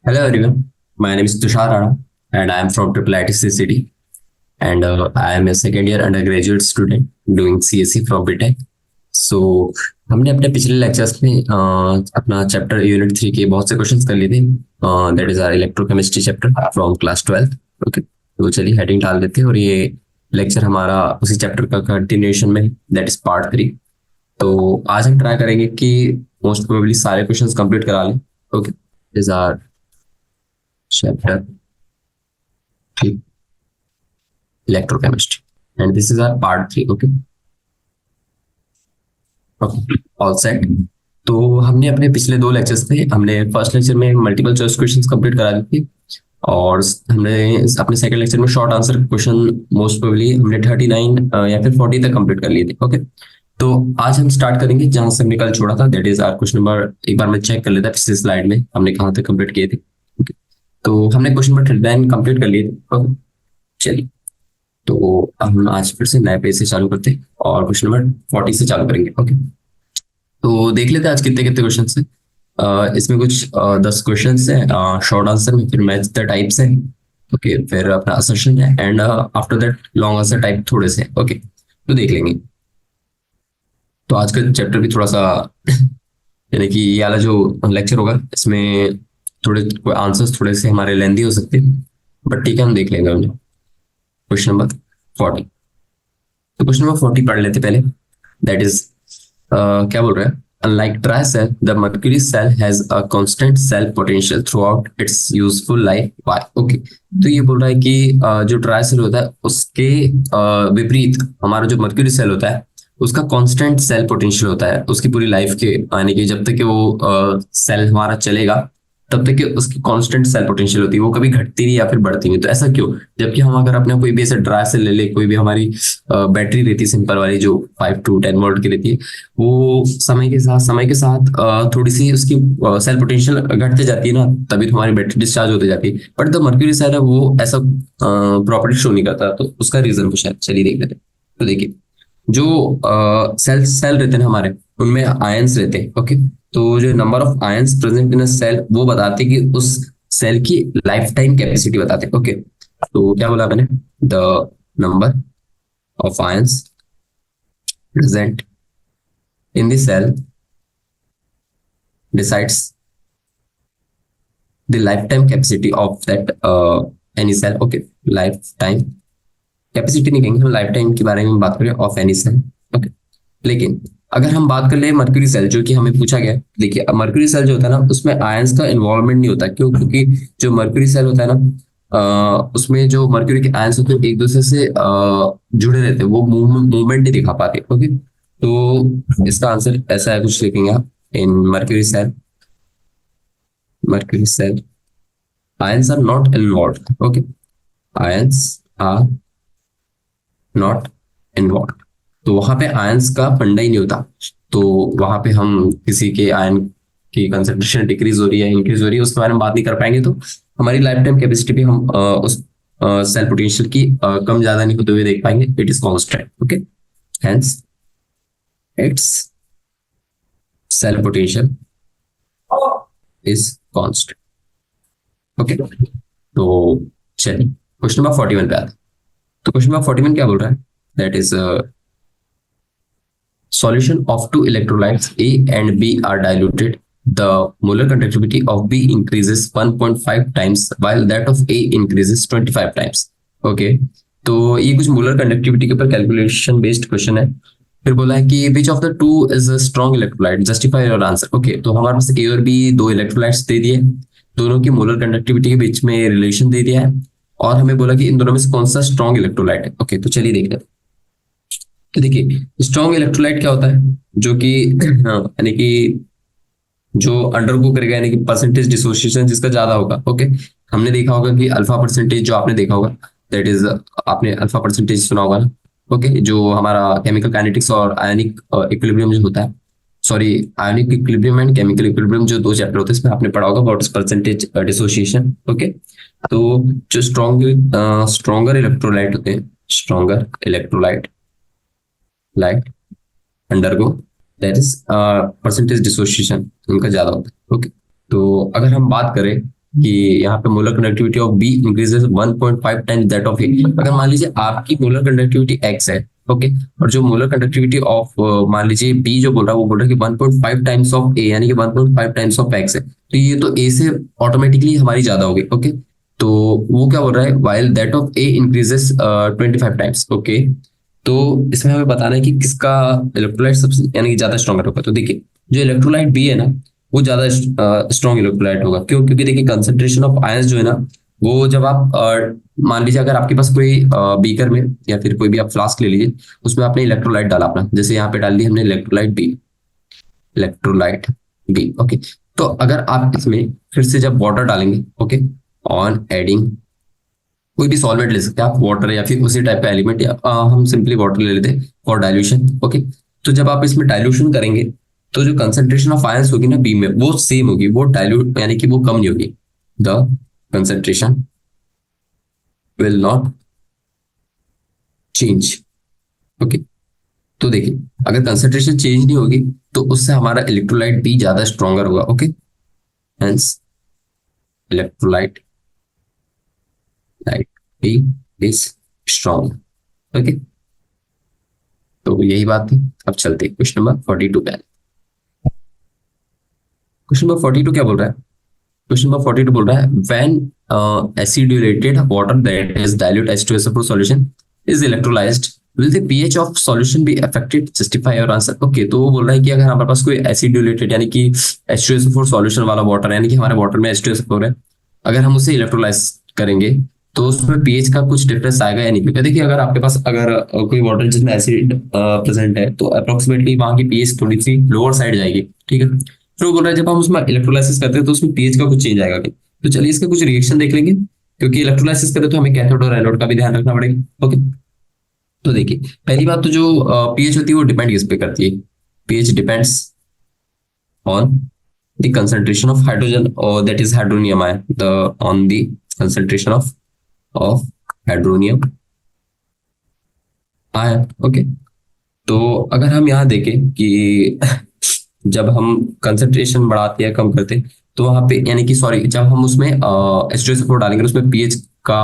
Hello everyone, my name is Tushar Rana and I am from Triple ITC City and I am a second year undergraduate student doing CSE from BTech. So हमने अपने पिछले lectures में अपना chapter unit 3 के बहुत से questions कर लिए थे। That is our electrochemistry chapter from class 12। Okay, तो चलिए हेडिंग डाल देते हैं और ये लेक्चर हमारा उसी चैप्टर का कंटिन्यूएशन में, दैट इज पार्ट 3। तो आज हम ट्राई करेंगे कि मोस्ट प्रोबेबली सारे क्वेश्चंस कंप्लीट करा लें। Okay, is our chapter 3 electrochemistry and this is our part 3। okay, all set. तो हमने अपने पिछले दो लेक्चर्स में हमने फर्स्ट लेक्चर में मल्टीपल चॉइस क्वेश्चंस कंप्लीट करा दी थी और हमने अपने सेकंड लेक्चर में short answer question most probably हमने 39 या फिर 40 तक कंप्लीट कर लिए थे। ओके, तो आज हम स्टार्ट करेंगे जहां से हमने कल छोड़ा था, that is our question number. एक बार मैं चेक कर लेता पिछले स्लाइड में हमने कहाँ तक कंप्लीट किए थे। ओके, तो हमने क्वेश्चन नंबर 39 कंप्लीट कर लिए थे। ओके, चलिए तो हम आज फिर से नए पेज से चालू करते हैं और क्वेश्चन नंबर 40 से चालू करेंगे। ओके, तो देख लेते हैं आज कितने कितने क्वेश्चन है। इसमें कुछ 10 क्वेश्चन है शॉर्ट आंसर में, फिर मैच द टाइप्स है। ओके, फिर अपना असर्शन है and after that long answer type थोड़े से। ओके, तो देख लेंगे। तो आज का चैप्टर भी थोड़ा सा यानी कि ये वाला जो लेक्चर होगा इसमें थोड़े आंसर्स थोड़े से हमारे लेंदी हो सकते हैं, बट ठीक है हम देख लेंगे उन्हें। Question number 40। तो क्वेश्चन नंबर 40 पढ़ लेते पहले। दैट इज क्या बोल रहा है, unlike dry cell the mercury cell has a constant cell potential throughout its useful life why. Okay, तो ये बोल रहा है कि जो ट्राई सेल होता है उसके विपरीत हमारा जो मर्क्यूरी सेल होता है उसका कांस्टेंट सेल पोटेंशियल होता है उसकी पूरी लाइफ के, यानी कि जब तक कि वो सेल हमारा चलेगा तब तक कि उसकी कांस्टेंट सेल पोटेंशियल होती है, वो कभी घटती नहीं या फिर बढ़ती नहीं। तो ऐसा क्यों, जबकि हम अगर अपने कोई भी ऐसे ड्राई सेल ले ले, कोई भी हमारी बैटरी रहती है सिंपल वाली जो 5 to 10 वोल्ट की रहती है, वो समय के साथ थोड़ी सी उसकी सेल पोटेंशियल घटते जाती है ना, तभी तो हमारी बैटरी डिस्चार्ज होती जाती है। बट द मर्क्यूरी सेल है वो ऐसा प्रॉपर्टी शो नहीं करता, तो उसका रीजन कुछ है, चलिए देख लेते हैं। तो देखिए, जो सेल सेल रहते हैं ना हमारे, उनमें आयंस रहते हैं। ओके, तो जो number of ions present in a cell वो बताते हैं कि उस सेल की लाइफ टाइम कैपेसिटी बताते हैं। ओके, तो क्या बोला मैंने, the number of ions present in the cell decides the life time capacity of that any cell. Okay, life time capacity नहीं कहेंगे हम, लाइफ टाइम के बारे में बात करें ऑफ एनी सेल। ओके, लेकिन अगर हम बात कर ले मर्क्यूरी सेल जो कि हमें पूछा गया, देखिए मर्क्यूरी सेल जो होता है ना उसमें आयंस का इन्वॉल्वमेंट नहीं होता। क्यों, क्योंकि जो मर्क्यूरी सेल होता है ना उसमें जो मर्क्यूरी के आयंस होते हैं एक दूसरे से जुड़े रहते हैं, वो मूवमेंट नहीं दिखा पाते। ओके, तो इसका आंसर ऐसा है, कुछ लिखेंगे आप in mercury cell, mercury cell ions are not involved. Okay, ions are not involved, तो वहां पे आयंस का फंडा ही नहीं होता। तो वहां पे हम किसी के आयन की कंसेंट्रेशन डिक्रीज हो रही है इंक्रीज हो रही है उसके बारे में बात नहीं कर पाएंगे। तो हमारी लाइफ टाइम कैपेसिटी भी हम उस सेल पोटेंशियल की कम ज्यादा नहीं होते हुए देख पाएंगे, it is constant. Okay, hence it's cell potential is constant. Okay, तो चलिए क्वेश्चन नंबर 41 पे आते हैं। तो क्वेश्चन नंबर 41 क्या बोल रहा है, that is solution of two electrolytes A and B are diluted. The molar conductivity of B increases 1.5 times while that of A increases 25 times. Okay, तो ये कुछ मोलर कंडक्टिविटी के ऊपर कैलकुलेशन बेस्ड क्वेश्चन है। फिर बोला है कि which of the two is a strong electrolyte, justify your answer. Okay, तो हमारे पास ए और बी दो इलेक्ट्रोलाइट्स दे दिए, दोनों की मोलर कंडक्टिविटी के बीच में रिलेशन दे दिया है और हमें बोला कि इन दोनों में से कौन सा स्ट्रॉन्ग इलेक्ट्रोलाइट है। ओके, तो चलिए देखते हैं। तो देखिए स्ट्रॉन्ग इलेक्ट्रोलाइट क्या होता है, जो कि यानी कि जो अंडरगो करेगा, यानी कि परसेंटेज डिसोसिएशन जिसका ज्यादा होगा। ओके, हमने देखा होगा कि अल्फा परसेंटेज जो आपने देखा होगा, दैट इज आपने अल्फा परसेंटेज सुना होगा ना। ओके, जो हमारा केमिकल काइनेटिक्स और आयनिक इक्विलिब्रियम जो होता है, sorry ionic equilibrium and chemical equilibrium जो दो चैप्टर होते हैं इसमें आपने पढ़ा होगा what is percentage dissociation. Okay, तो जो स्ट्रॉन्गर इलेक्ट्रोलाइट होते हैं, stronger electrolyte light undergo that is percentage dissociation उनका ज्यादा होता है। ओके, तो अगर हम बात करें कि यहाँ पे molar conductivity of B increases 1.5 times that of A. अगर मान लीजिए आपकी मोलर कंडक्टिविटी एक्स है, ओके, और जो मोलर कंडक्टिविटी ऑफ मान लीजिए बी जो बोल रहा है वो बोल रहा है कि 1.5 टाइम्स ऑफ ए, यानी कि 1.5 टाइम्स ऑफ एक्स है, तो ये तो ए से ऑटोमेटिकली हमारी ज्यादा होगी, ओके। तो वो क्या बोल रहा है, while that of A increases 25 times, okay. तो इसमें हमें बताना है कि किसका इलेक्ट्रोलाइट सबसे यानी कि ज्यादा स्ट्रॉन्गर होगा। तो देखिए जो इलेक्ट्रोलाइट बी है ना, वो ज्यादा स्ट्रॉन्ग इलेक्ट्रोलाइट होगा। क्यों? क्योंकि देखिए कंसंट्रेशन ऑफ आयंस जो है ना, वो जब आप मान लीजिए अगर आपके पास कोई बीकर में या फिर कोई भी आप फ्लास्क ले लीजिए, उसमें आपने इलेक्ट्रोलाइट डाला अपना, जैसे यहाँ पे डाल दी हमने electrolyte B, electrolyte B, okay. तो अगर आप इसमें फिर से जब वाटर डालेंगे, ओके, ऑन एडिंग कोई भी सॉल्वेंट ले सकते हैं आप, वाटर या फिर उसी टाइप का एलिमेंट, या हम सिंपली वाटर ले लेते हैं फॉर डाइल्यूशन, ओके। तो जब आप इसमें डाइल्यूशन करेंगे तो जो कंसंट्रेशन ऑफ आयंस होगी ना बी में, वो सेम होगी, वो डाइल्यूट यानी कि वो कम नहीं होगी। The concentration will not change, okay. तो देखिए अगर कंसंट्रेशन चेंज नहीं होगी तो उससे हमारा इलेक्ट्रोलाइट बी ज्यादा स्ट्रॉन्गर होगा, okay. Hence electrolyte light B is strong, okay. तो यही बात थी। अब चलते क्वेश्चन नंबर 42 पे। क्वेश्चन नंबर 42 क्या बोल रहा है? क्वेश्चन नंबर 42 बोल रहा है when acidulated water that is dilute H2SO4 solution is electrolyzed will the pH of solution be affected? Justify your answer। Okay, तो वो बोल रहा है कि अगर हमारे पास कोई acidulated यानी कि H2SO4 सॉल्यूशन वाला वाटर, यानी कि हमारे वाटर में H2SO4 है, अगर हम उसे इलेक्ट्रोलाइज करेंगे तो उसमें पीएच का कुछ डिफरेंस आएगा या नहीं? क्योंकि देखिए अगर आपके पास अगर कोई वाटर जिसमें एसिड प्रेजेंट है तो अप्रोक्सीमेटली वहां की पीएच थोड़ी सी लोअर साइड जाएगी, ठीक है। फिर वो बोल रहा है जब हम उसमें इलेक्ट्रोलाइसिस करते हैं तो उसमें पीएच का कुछ चेंज आएगा क्या? तो चलिए इसका कुछ रिएक्शन देख लेंगे, क्योंकि इलेक्ट्रोलाइसिस करें तो हमें कैथोड और एनोड का भी ध्यान रखना पड़ेगा, ओके। तो देखिए पहली बात तो जो पीएच होती है वो डिपेंड किस पे करती है? PH depends on the concentration of hydrogen, or that is hydronium ion, the on the concentration of hydronium ion, okay। तो अगर हम यहाँ देखें कि जब हम कंसंट्रेशन बढ़ाते हैं कम करते हैं तो वहां पे यानी कि सॉरी जब हम उसमें H2SO4 डालेंगे उसमें पीएच का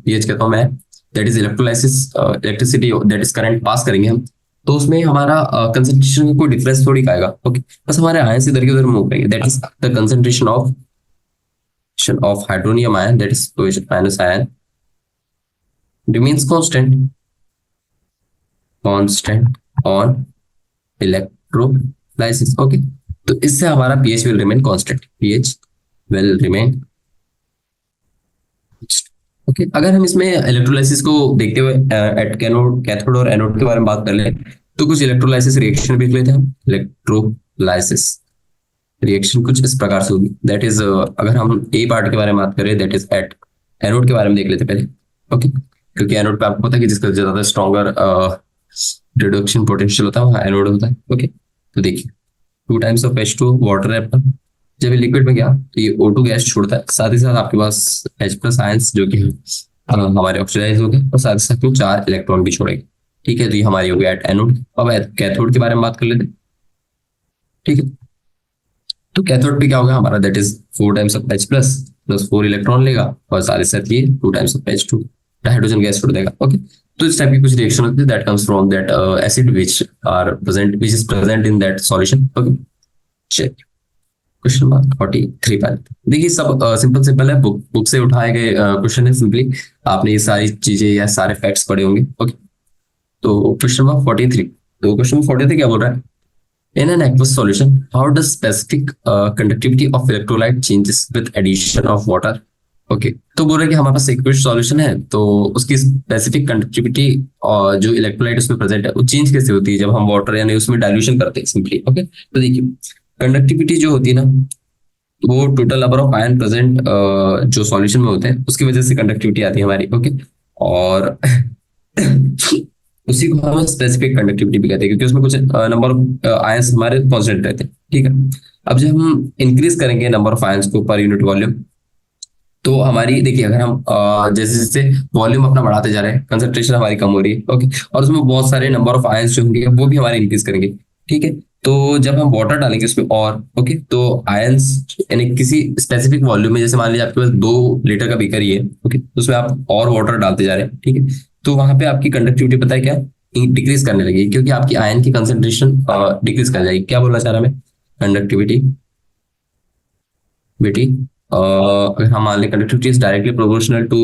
पीएच कहता हूँ मैं, that is electrolysis electricity that is current pass करेंगे हम, तो उसमें हमारा कंसंट्रेशन में कोई डिफरेंस थोड़ी आएगा, ओके। बस हमारे आयन इधर के उधर मूव करेंगे, that is the concentration of hydronium ion, that is minus ion remains constant on electrolysis, okay. तो इससे हमारा pH will remain constant, pH will remain, okay. अगर हम इसमें इलेक्ट्रोलाइसिस को देखते हुए एट कैथोड और एनोड के बारे में बात कर ले तो कुछ इलेक्ट्रोलाइसिस रिएक्शन भी देख लेते हैं। इलेक्ट्रोलाइसिस रिएक्शन कुछ इस प्रकार से होगी, दैट इज अगर हम ए पार्ट के बारे में बात करें दैट इज एट एनोड के बारे में देख लेते पहले, ओके। क्योंकि एनोड पे आपको पता है कि जिसका ज्यादा स्ट्रॉन्गर रिडक्शन पोटेंशियल होता है वो एनोड होता है, ओके। तो देखिए 2 टाइम्स ऑफ H2 वाटर है अपना, जब ये लिक्विड में गया तो ये O2 गैस छोड़ता है, साथ ही साथ आपके पास H प्लस आयंस जो कि हमारे ऑक्सीडाइज हो गए, और साथ ही साथ में 4 इलेक्ट्रॉन भी छोड़ेंगे, ठीक है। तो ये हमारी हो गया एट एनोड। अब कैथोड के बारे में बात कर लेते हैं, ठीक है। तो कैथोड पे क्या होगा हमारा, that is 4 times of H plus plus 4 electron लेगा, और साथ ही साथ ये 2 times of H2 hydrogen gas छोड़ देगा, ओके। तो इस टाइप की कुछ रिएक्शन होती है that comes from that acid which is present in that solution, okay. Check question number 43 पर देखिए, सब सिंपल सिंपल है, बुक से उठाए गए क्वेश्चन है, सिंपली आपने ये सारी चीजें या सारे फैक्ट्स पढ़े होंगे, ओके। तो क्वेश्चन नंबर 43, तो क्वेश्चन नंबर 43 क्या बोल रहा है, in an aqueous solution how does specific conductivity of electrolyte changes with addition of water? Okay, तो बोल रहे कि हमारे पास एक्वियस सॉल्यूशन है तो उसकी स्पेसिफिक कंडक्टिविटी और जो इलेक्ट्रोलाइट उसमें प्रेजेंट है वो चेंज कैसे होती है जब हम वाटर यानी उसमें डाइल्यूशन करते हैं, सिंपली, ओके। तो देखिए कंडक्टिविटी जो होती है ना, वो total number of ion present जो सॉल्यूशन में होते हैं उसकी वजह से कंडक्टिविटी आती है हमारी, ओके। और उसी को हम स्पेसिफिक कंडक्टिविटी भी कहते हैं, क्योंकि उसमें कुछ नंबर ऑफ आयंस हमारे कांस्टेंट रहते हैं, ठीक है। अब जब हम इंक्रीज करेंगे नंबर ऑफ आयंस को पर यूनिट वॉल्यूम, तो हमारी देखिए अगर हम जैसे जैसे वॉल्यूम अपना बढ़ाते जा रहे हैं कंसंट्रेशन हमारी कम हो रही है, ओके, और उसमें बहुत सारे नंबर ऑफ आयंस जो होंगे वो भी हमारे इंक्रीज करेंगे, ठीक है। तो जब हम वाटर डालेंगे उसमें और ओके, तो आयंस यानी किसी स्पेसिफिक वॉल्यूम में, जैसे मान लीजिए आपके पास 2 लीटर का बीकर ही है ओके, तो उसमें आप और वाटर डालते जा रहे हैं ठीक है, तो वहां पे आपकी कंडक्टिविटी पता है क्या डिक्रीज करने लगेगी, क्योंकि आपकी आयन की कंसेंट्रेशन डिक्रीज कर जाएगी। क्या बोलना चाह रहा मैं, कंडक्टिविटी बेटी, अगर हम मान लें conductivity is directly proportional to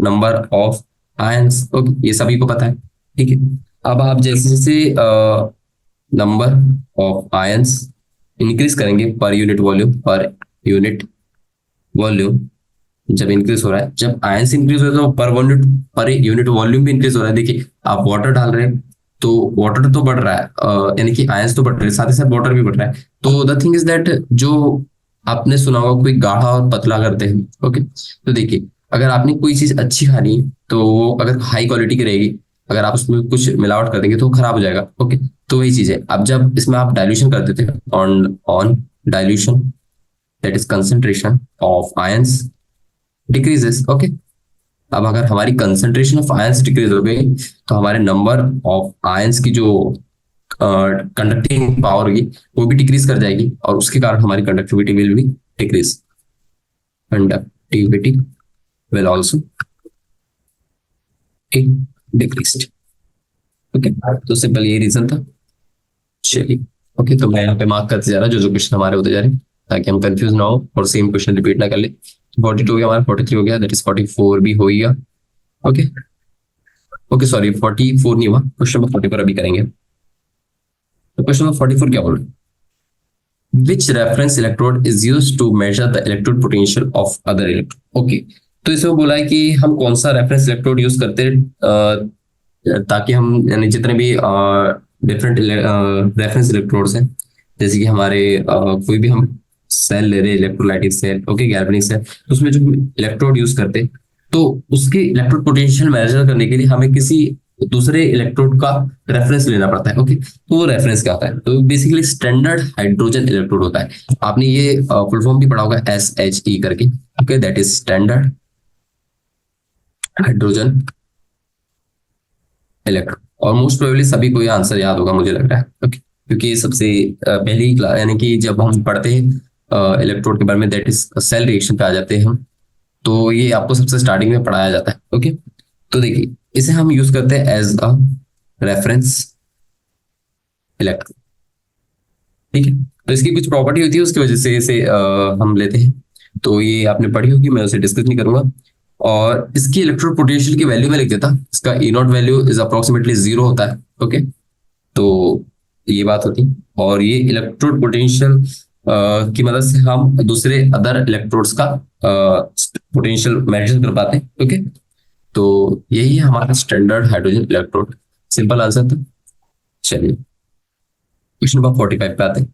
number of ions okay, ये सभी को पता है ठीक है। अब आप जैसे जैसे नंबर ऑफ आयंस इंक्रीज करेंगे पर यूनिट वॉल्यूम, जब इंक्रीज हो रहा है, जब आयंस इंक्रीज हो रहा है तो पर यूनिट वॉल्यूम भी इंक्रीज हो रहा है। देखिए आप वाटर डाल रहे हैं तो वाटर तो बढ़ रहा है, यानी कि आयंस तो बढ़ रहे हैं, साथ ही साथ वाटर भी बढ़ रहा है। तो द थिंग इज दैट, जो आपने सुना होगा कोई गाढ़ा और पतला करते हैं ओके, तो देखिए अगर आपने कोई चीज अच्छी खानी है तो वो अगर हाई क्वालिटी की रहेगी, अगर आप उसमें कुछ मिलावट कर देंगे तो वो खराब हो जाएगा ओके। तो वही चीज है, अब जब इसमें आप डाइल्यूशन कर देते हैं, on on dilution, that is concentration of ions decreases okay. अब अगर हमारी कंसेंट्रेशन ऑफ आयंस डिक्रीज हो गई तो हमारे नंबर ऑफ आयंस की जो कंडक्टिंग पावर होगी वो भी डिक्रीज कर जाएगी, और उसके कारण हमारी कंडक्टिविटी विल भी decrease, conductivity will also decrease okay. तो सिंपल ये रीजन था। चलिए ओके, तो मैं यहाँ पे मार्क करते जा रहा जो जो क्वेश्चन हमारे होते जा रहे हैं, ताकि हम कंफ्यूज ना हो और सेम क्वेश्चन रिपीट ना कर ले। 42 हो गया हमारा, 43 हो गया, दैट इज 44 भी हो गया ओके। ओके सॉरी 44 नहीं हुआ, क्वेश्चन नंबर 44 अभी करेंगे। तो क्वेश्चन नंबर 44 क्या बोल रहे हैं, which reference electrode is use to measure the electrode potential of other electrode okay. तो इसमें बोला है कि हम कौन सा रेफरेंस इलेक्ट्रोड यूज करते हैं ताकि हम यानी जितने भी डिफरेंट रेफरेंस इलेक्ट्रोड्स हैं, जैसे कि हमारे कोई भी हम सेल ले रहे हैं, electrolytic cell okay, galvanic cell, तो उसमें जो इलेक्ट्रोड यूज करते हैं तो उसके इलेक्ट्रोड पोटेंशियल मेजर करने के लिए हमें किसी दूसरे इलेक्ट्रोड का रेफरेंस लेना पड़ता है ओके। तो वो रेफरेंस क्या होता है, तो बेसिकली स्टैंडर्ड हाइड्रोजन इलेक्ट्रोड होता है। आपने ये फुल फॉर्म भी पढ़ा होगा SHE करके okay, that is standard hydrogen electrode. और मोस्ट प्रोबेबली सभी को ये आंसर याद होगा मुझे लग रहा है ओके, क्योंकि ये सबसे पहली क्लास यानी कि जब हम पढ़ते हैं इलेक्ट्रोड के बारे में, दैट इज सेल रिएक्शन पे आ जाते हैं हम, तो ये आपको सबसे स्टार्टिंग में पढ़ाया जाता है ओके। तो देखिए इसे हम यूज करते हैं एज अ रेफरेंस इलेक्ट्रोड ठीक है। तो इसकी कुछ प्रॉपर्टी होती है, उसकी वजह से इसे हम लेते हैं, तो ये आपने पढ़ी होगी, मैं उसे डिस्कस नहीं करूंगा। और इसकी इलेक्ट्रोड पोटेंशियल की वैल्यू में लिख देता, इसका ई नॉट वैल्यू इज अप्रोक्सीमेटली 0 होता है ओके। तो ये बात होती है, और ये इलेक्ट्रोड पोटेंशियल की मदद से हम दूसरे अदर इलेक्ट्रोड्स का पोटेंशियल मेजर कर पाते हैं ओके। तो यही है हमारा standard hydrogen electrode, simple answer था। चलिए क्वेश्चन नंबर 45 पे आते हैं।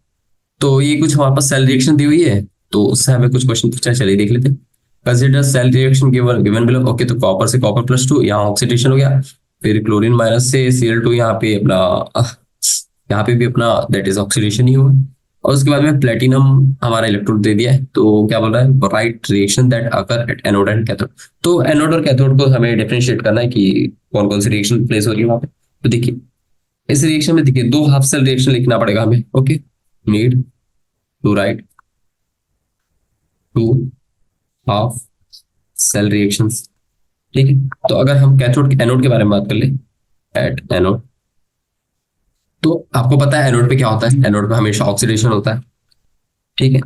तो ये कुछ हमारे पास सेल रिएक्शन दी हुई है, तो उससे हमें कुछ क्वेश्चन पूछा है, चलिए देख लेते हैं। Consider cell reaction given given below okay, तो कॉपर से कॉपर +2 यहाँ ऑक्सीडेशन हो गया, फिर क्लोरीन माइनस से Cl2 यहाँ पे अपना यहाँ पे भी अपना दैट इज ऑक्सीडेशन ही हुआ, और उसके बाद में प्लेटिनम हमारा इलेक्ट्रोड दे दिया है। तो क्या बोल रहा है, right reaction that occur at anode and cathode. तो एनोड और कैथोड को हमें डिफरेंशिएट करना है कि कौन कौन सी रिएक्शन प्लेस हो रही है वहां पे। तो देखिए इस रिएक्शन में देखिए 2 हाफ सेल रिएक्शन लिखना पड़ेगा हमें okay, need to write 2 half cell reactions ठीक है। तो अगर हम कैथोड एनोड के बारे में बात कर ले, एट एनोड, तो आपको पता है एनोड पे क्या होता है, एनोड पे हमेशा ऑक्सीडेशन होता है ठीक है।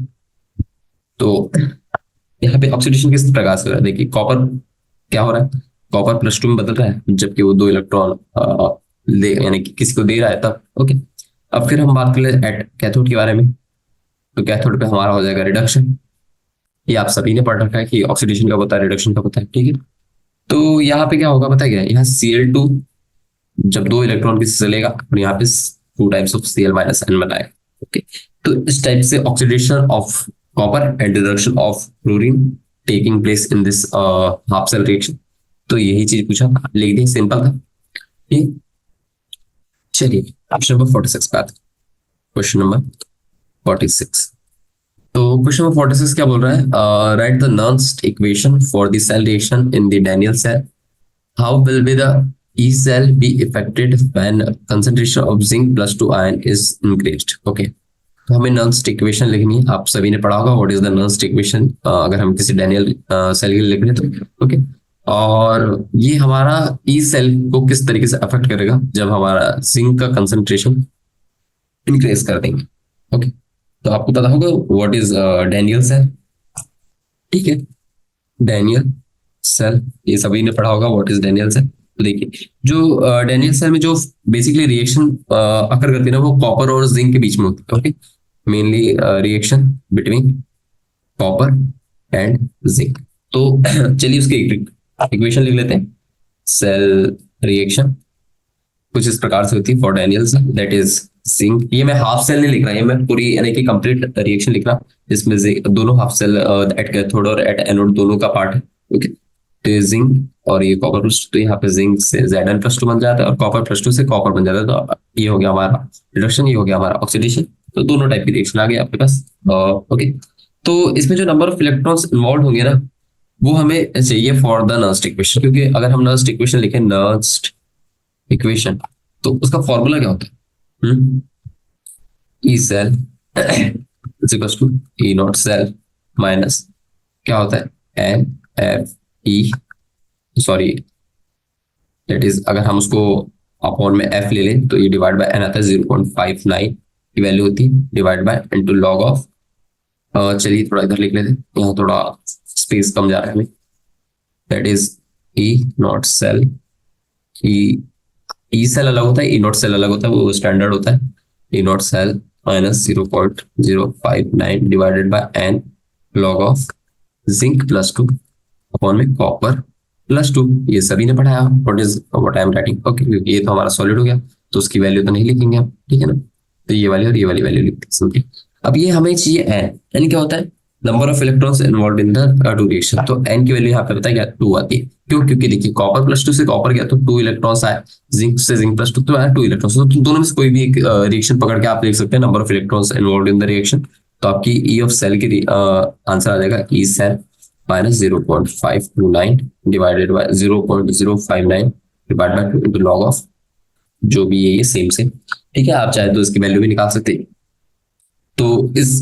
तो यहाँ पे ऑक्सीडेशन किस प्रकार से हो रहा है, देखिए कॉपर क्या हो रहा है, कॉपर +2 में बदल रहा है, जबकि वो 2 इलेक्ट्रॉन ले यानी कि किसी को दे रहा है तब ओके। अब फिर हम बात कर ले एट कैथोड के बारे में, तो कैथोड पे हमारा हो जाएगा रिडक्शन। ये आप सभी ने पढ़ रखा है कि ऑक्सीडेशन कब होता है, रिडक्शन कब होता है ठीक है। तो यहाँ पे क्या होगा पता है क्या, यहाँ Cl2 जब 2 इलेक्ट्रॉन किसी से लेगा और यहाँ पे 2 टाइप्स ऑफ Cl-N बनाएगा ओके। तो इस टाइप से oxidation of copper and reduction of chlorine taking place in this half cell reaction. तो यही चीज पूछा, लिख दिया, सिंपल था ठीक। चलिए क्वेश्चन नंबर 46 पे आते, क्वेश्चन नंबर 46। तो क्वेश्चन नंबर 46 क्या बोल रहा है, write the Nernst equation for the cell reaction in the Daniell cell, how will be the E cell be affected when concentration of zinc plus two ion is increased. Okay, तो हमें Nernst equation लिखनी है। आप सभी ने पढ़ा होगा what is the Nernst equation, अगर हम किसी डैनियल सेल के लिए लिख रहे हैं तो। ओके, और ये हमारा ई सेल को किस तरीके से अफेक्ट करेगा जब हमारा जिंक का कंसंट्रेशन इंक्रीज कर देंगे। ओके, तो आपको पता होगा व्हाट इज डैनियल सेल। ठीक है, डैनियल सेल ये सभी ने पढ़ा होगा व्हाट इज डैनियल सेल। तो देखिए, जो डैनियल सेल में जो बेसिकली रिएक्शन अकर करती है ना, वो कॉपर और जिंक के बीच में होती है। Okay, mainly reaction between copper and zinc. तो चलिए उसकी इक्वेशन लिख लेते हैं। सेल रिएक्शन कुछ इस प्रकार से होती है for Daniell cell, that is zinc. ये मैं हाफ सेल नहीं लिख रहा, ये मैं पूरी यानी कि कंप्लीट रिएक्शन लिख रहा, जिसमें दोनों हाफ सेल एट कैथोड और एट एनोड दोनों का पार्ट है। ओके, तो ये जिंक और ये कॉपर प्लस टू, तो यहाँ पे जिंक से Zn+2 बन जाता है और कॉपर प्लस टू से कॉपर बन जाता है। तो ये हो गया हमारा रिडक्शन, ये हो गया हमारा ऑक्सीडेशन। तो दोनों टाइप की रिएक्शन आ गई आपके पास। ओके, तो इसमें जो नंबर ऑफ इलेक्ट्रॉन्स इन्वॉल्व होंगे ना, वो हमें चाहिए फॉर द नर्स्ट इक्वेशन। क्योंकि अगर हम नर्स्ट इक्वेशन लिखें, नर्स्ट इक्वेशन, तो उसका फॉर्मूला क्या होता है? E cell is equal to E not cell minus क्या होता है, N F E, sorry that is, अगर हम उसको अपॉन में एफ ले लें तो ये डिवाइड बाय एन आता है, 0.59 की वैल्यू होती है, divide by into log of, चलिए थोड़ा इधर लिख लेते हैं, यहाँ थोड़ा स्पेस कम जा रहा है हमें, that is E not cell, E cell अलग होता है, ई नॉट सेल अलग होता है, वो स्टैंडर्ड होता है। E not cell minus 0.059 divided by n log of zinc plus two upon में कॉपर प्लस टू। ये सभी ने पढ़ाया what I am writing. Okay, क्योंकि ये तो हमारा सॉलिड हो गया तो उसकी वैल्यू तो नहीं लिखेंगे हम, ठीक है ना। तो ये वाली और ये वाली वैल्यू लिखते हैं सिंपली। अब ये हमें चाहिए एन, एन क्या होता है, number of electrons involve in the two reaction. तो एन की वैल्यू यहाँ पे बताया क्या, 2 आती है। क्यों? क्योंकि देखिए कॉपर प्लस टू से कॉपर गया तो 2 इलेक्ट्रॉन्स आए, जिंक से जिंक प्लस टू तो आया 2 इलेक्ट्रॉन्स। तो दोनों में से कोई भी एक रिएक्शन पकड़ के आप लिख सकते हैं number of electrons involve in the reaction. तो आपकी ई ऑफ सेल की आंसर आ जाएगा E cell minus 0.529 divided by 0.059 divide by 2 into log of जो भी है ये सेम से, ठीक है। आप चाहे तो इसकी वैल्यू भी निकाल सकते हैं। तो इस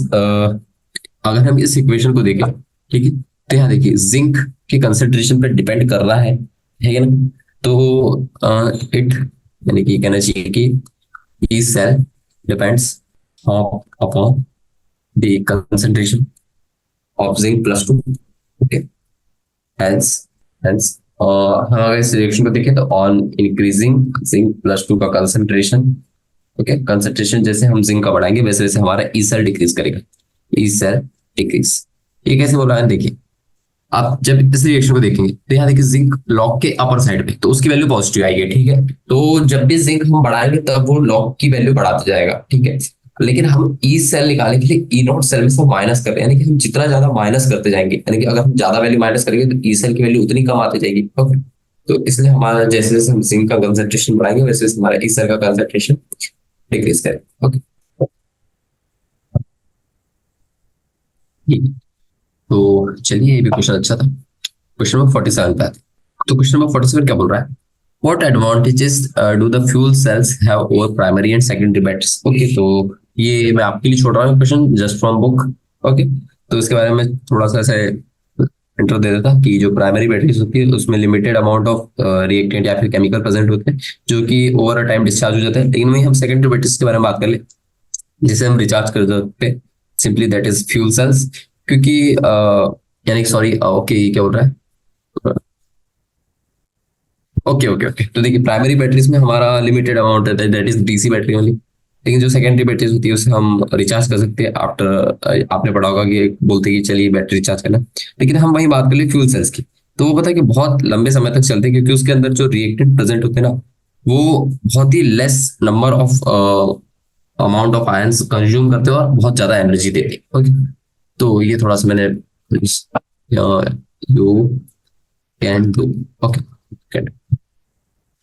अगर हम इस इक्वेशन को देखें, ठीक है, तो यहाँ देखिए जिंक के कंसेंट्रेशन पर डिपेंड कर रहा है, ठीक है ना। तो इट यानी कि कहना चाहिए कि E cell depends upon the concentration of zinc plus two. Okay, hence हम अगर इस रिएक्शन को देखें तो on increasing zinc plus two का कंसेंट्रेशन, ओके, कंसेंट्रेशन जैसे हम जिंक का बढ़ाएंगे वैसे वैसे हमारा ई सेल डिक्रीज करेगा, ई सेल डिक्रीज। ये कैसे बोल रहा है, देखिए आप जब इस रिएक्शन को देखेंगे तो यहाँ देखिए जिंक लॉग के अपर साइड पे, तो उसकी वैल्यू पॉजिटिव आएगी, ठीक है। तो जब भी जिंक हम बढ़ाएंगे तब वो लॉग की वैल्यू बढ़ाता जाएगा, ठीक है। लेकिन हम ई सेल निकालने के लिए ई नॉट सेल में से माइनस कर रहे हैं, यानी कि हम जितना ज्यादा माइनस करते जाएंगे, यानी कि अगर हम ज्यादा वैल्यू माइनस करेंगे तो ई सेल की वैल्यू उतनी कम आती जाएगी। ओके, तो इसलिए हमारा जैसे जैसे हम जिंक का कंसेंट्रेशन बढ़ाएंगे वैसे वैसे हमारा ई सेल का कंसेंट्रेशन डिक्रीज करेगा। ओके, तो चलिए ये भी क्वेश्चन अच्छा था। क्वेश्चन नंबर 47 पे आते हैं। तो क्वेश्चन नंबर 47 क्या बोल रहा है, What advantages do the fuel cells have over primary and secondary batteries? Okay, तो ये मैं आपके लिए छोड़ रहा हूँ question just from book. Okay, तो इसके बारे में थोड़ा सा ऐसे इंट्रो दे देता कि जो प्राइमरी बैटरीज होती है उसमें लिमिटेड अमाउंट ऑफ रिएक्टेंट या फिर केमिकल प्रेजेंट होते हैं जो कि ओवर अ टाइम डिस्चार्ज हो जाते हैं। लेकिन वही हम सेकेंडरी बैटरीज के बारे में बात कर ले जिसे हम रिचार्ज कर सकते हैं, simply that is fuel cells. क्योंकि यानी सॉरी ओके क्या बोल रहा है, ओके ओके ओके, तो देखिए प्राइमरी बैटरीज में हमारा लिमिटेड अमाउंट रहता है, that is DC battery only. लेकिन जो सेकेंडरी बैटरीज होती है उसे हम रिचार्ज कर सकते हैं आफ्टर, आपने पढ़ा होगा कि बोलते हैं कि चलिए बैटरी रिचार्ज करना। लेकिन हम वही बात कर ले फ्यूल सेल्स की, तो वो पता है कि बहुत लंबे समय तक चलते हैं क्योंकि उसके अंदर जो रिएक्टेंट प्रेजेंट होते हैं ना वो बहुत ही less number of amount of ions consume करते हैं और बहुत ज्यादा एनर्जी देते हैं। ओके, तो ये थोड़ा सा मैंने यू कैन डू। ओके,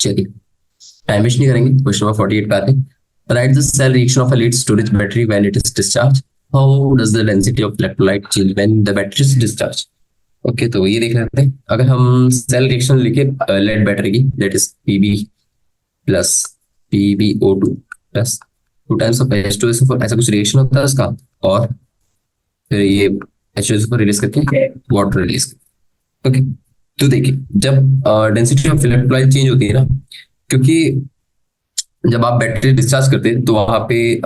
चलिए टाइम वेस्ट नहीं करेंगे, क्वेश्चन नंबर 48 पे आते हैं। Write the cell reaction of a lead storage battery when it is discharge, how does the density of electrolyte change when the battery is discharge. Okay, तो ये देख लेते हैं। अगर हम सेल रिएक्शन लिखे लेड बैटर की, that is PB plus PbO2 plus 2 times of H2SO4, ऐसा कुछ रिएक्शन होता है उसका, और फिर ये H2SO4 रिलीज करके वाटर रिलीज करके। ओके, तो देखिए जब डेंसिटी ऑफ इलेक्ट्रोलाइट चेंज होती है ना, क्योंकि जब आप बैटरी डिस्चार्ज करते हैं तो वहां पे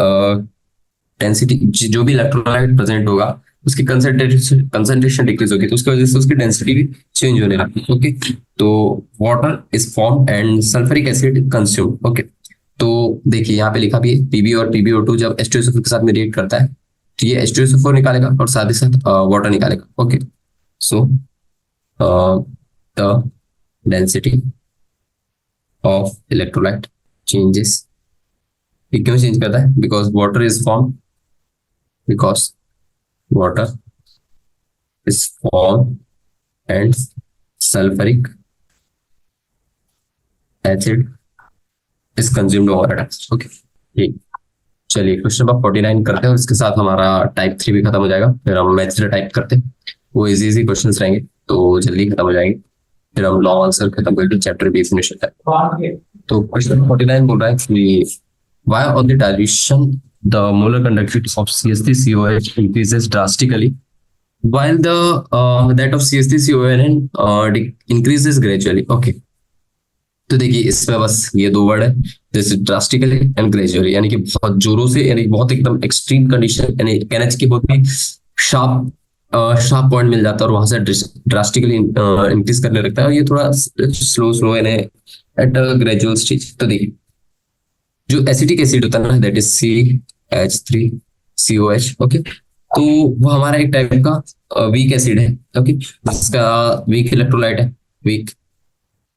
डेंसिटी, जो भी इलेक्ट्रोलाइट प्रेजेंट होगा उसकी कंसंट्रेशन कंसंट्रेशन डिक्रीज होगी, तो उसकी वजह से उसकी डेंसिटी भी चेंज होने लगती है। ओके, तो water is form and sulphuric acid consume. Okay, तो देखिए यहाँ पे लिखा भी है पीबी और PbO2 जब H2SO4 के साथ में रिएक्ट करता है तो ये H2SO4 निकालेगा और साथ ही साथ वाटर निकालेगा। Okay, so the density of electrolyte changes. ये क्यों चेंज करता है? Because water is form, because water is formed and sulfuric acid is consumed over a time. Okay, ठीक। चलिए क्वेश्चन नंबर 49 करते हैं और इसके साथ हमारा टाइप 3 भी खत्म हो जाएगा। फिर हम मैथ्स टाइप करते हैं, वो इजी इजी क्वेश्चंस रहेंगे तो जल्दी खत्म हो जाएंगे। फिर हम लॉन्ग आंसर खत्म करके चैप्टर भी फिनिश होता है। तो क्वेश्चन 49 बोल रहा है कि why on the dilution the molar conductivity of CH3COH increases drastically while the that of CH3CON increases gradually. Okay, तो देखिए इसमें बस ये दो वर्ड है, जैसे ड्रास्टिकली एंड ग्रेजुअली, यानी कि बहुत जोरों से, यानी बहुत एकदम एक्सट्रीम कंडीशन, यानी कहना चाहिए कि बहुत ही शार्प शार्प पॉइंट मिल जाता है और वहां से ड्रास्टिकली इंक्रीज करने लगता है, और ये थोड़ा स्लो स्लो यानी एट ग्रेजुअल स्टेज। तो देखिए जो एसिटिक एसिड होता है ना, दैट इज CH3COH। ओके, तो वो हमारा एक टाइप का वीक एसिड है। ओके, जिसका वीक इलेक्ट्रोलाइट है, वीक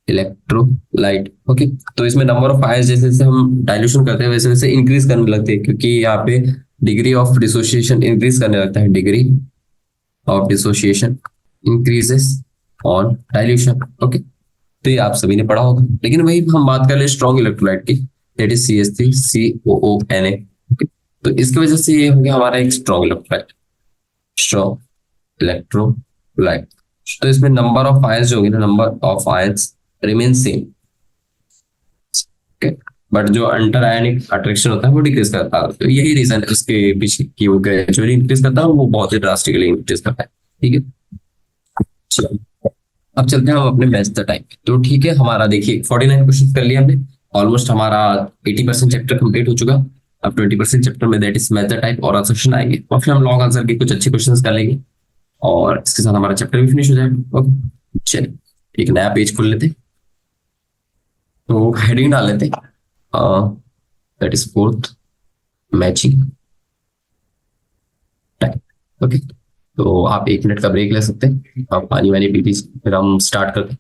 इलेक्ट्रोलाइट। ओके, तो इसमें नंबर ऑफ आयंस जैसे जैसे हम डाइल्यूशन करते हैं वैसे वैसे इंक्रीज करने लगते हैं, क्योंकि यहाँ पे डिग्री ऑफ डिसोसिएशन इंक्रीज करने लगता है। Degree of dissociation increases on dilution. Okay, तो ये आप सभी ने पढ़ा होगा, लेकिन वही हम बात कर ले स्ट्रॉन्ग इलेक्ट्रोलाइट की, दैट इज CH3COONA। ओके, तो इसकी वजह से ये हो गया हमारा एक स्ट्रॉन्ग इलेक्ट्रोलाइट, स्ट्रॉन्ग इलेक्ट्रोलाइट। तो इसमें नंबर ऑफ आयंस जो होगी ना, number of ions remain same. Okay, but जो अंतर आयनिक अट्रैक्शन होता है वो डिक्रीज करता है। तो यही रीजन है उसके पीछे कि वो ग्रेजुअली इंक्रीज करता है, वो बहुत ही ड्रास्टिकली इंक्रीज करता है। ठीक है, चलो अब चलते हैं हम अपने मैथ्स द टाइप। तो ठीक है, हमारा देखिए 49 क्वेश्चन कर लिया हमने, ऑलमोस्ट हमारा 80% चैप्टर कंप्लीट हो चुका। अब 20% चैप्टर में that is maths the type और सेक्शन आएंगे, और फिर हम लॉन्ग आंसर के कुछ अच्छे क्वेश्चंस कर लेंगे और इसके साथ हमारा चैप्टर भी फिनिश हो जाएगा। ओके, चलिए एक नया पेज खोल लेते हैं, तो हेडिंग डाल लेते हैं, that is fourth matching type. Okay, तो आप 1 मिनट का ब्रेक ले सकते हैं, आप पानी वानी पी लीजिए, फिर हम स्टार्ट करते हैं।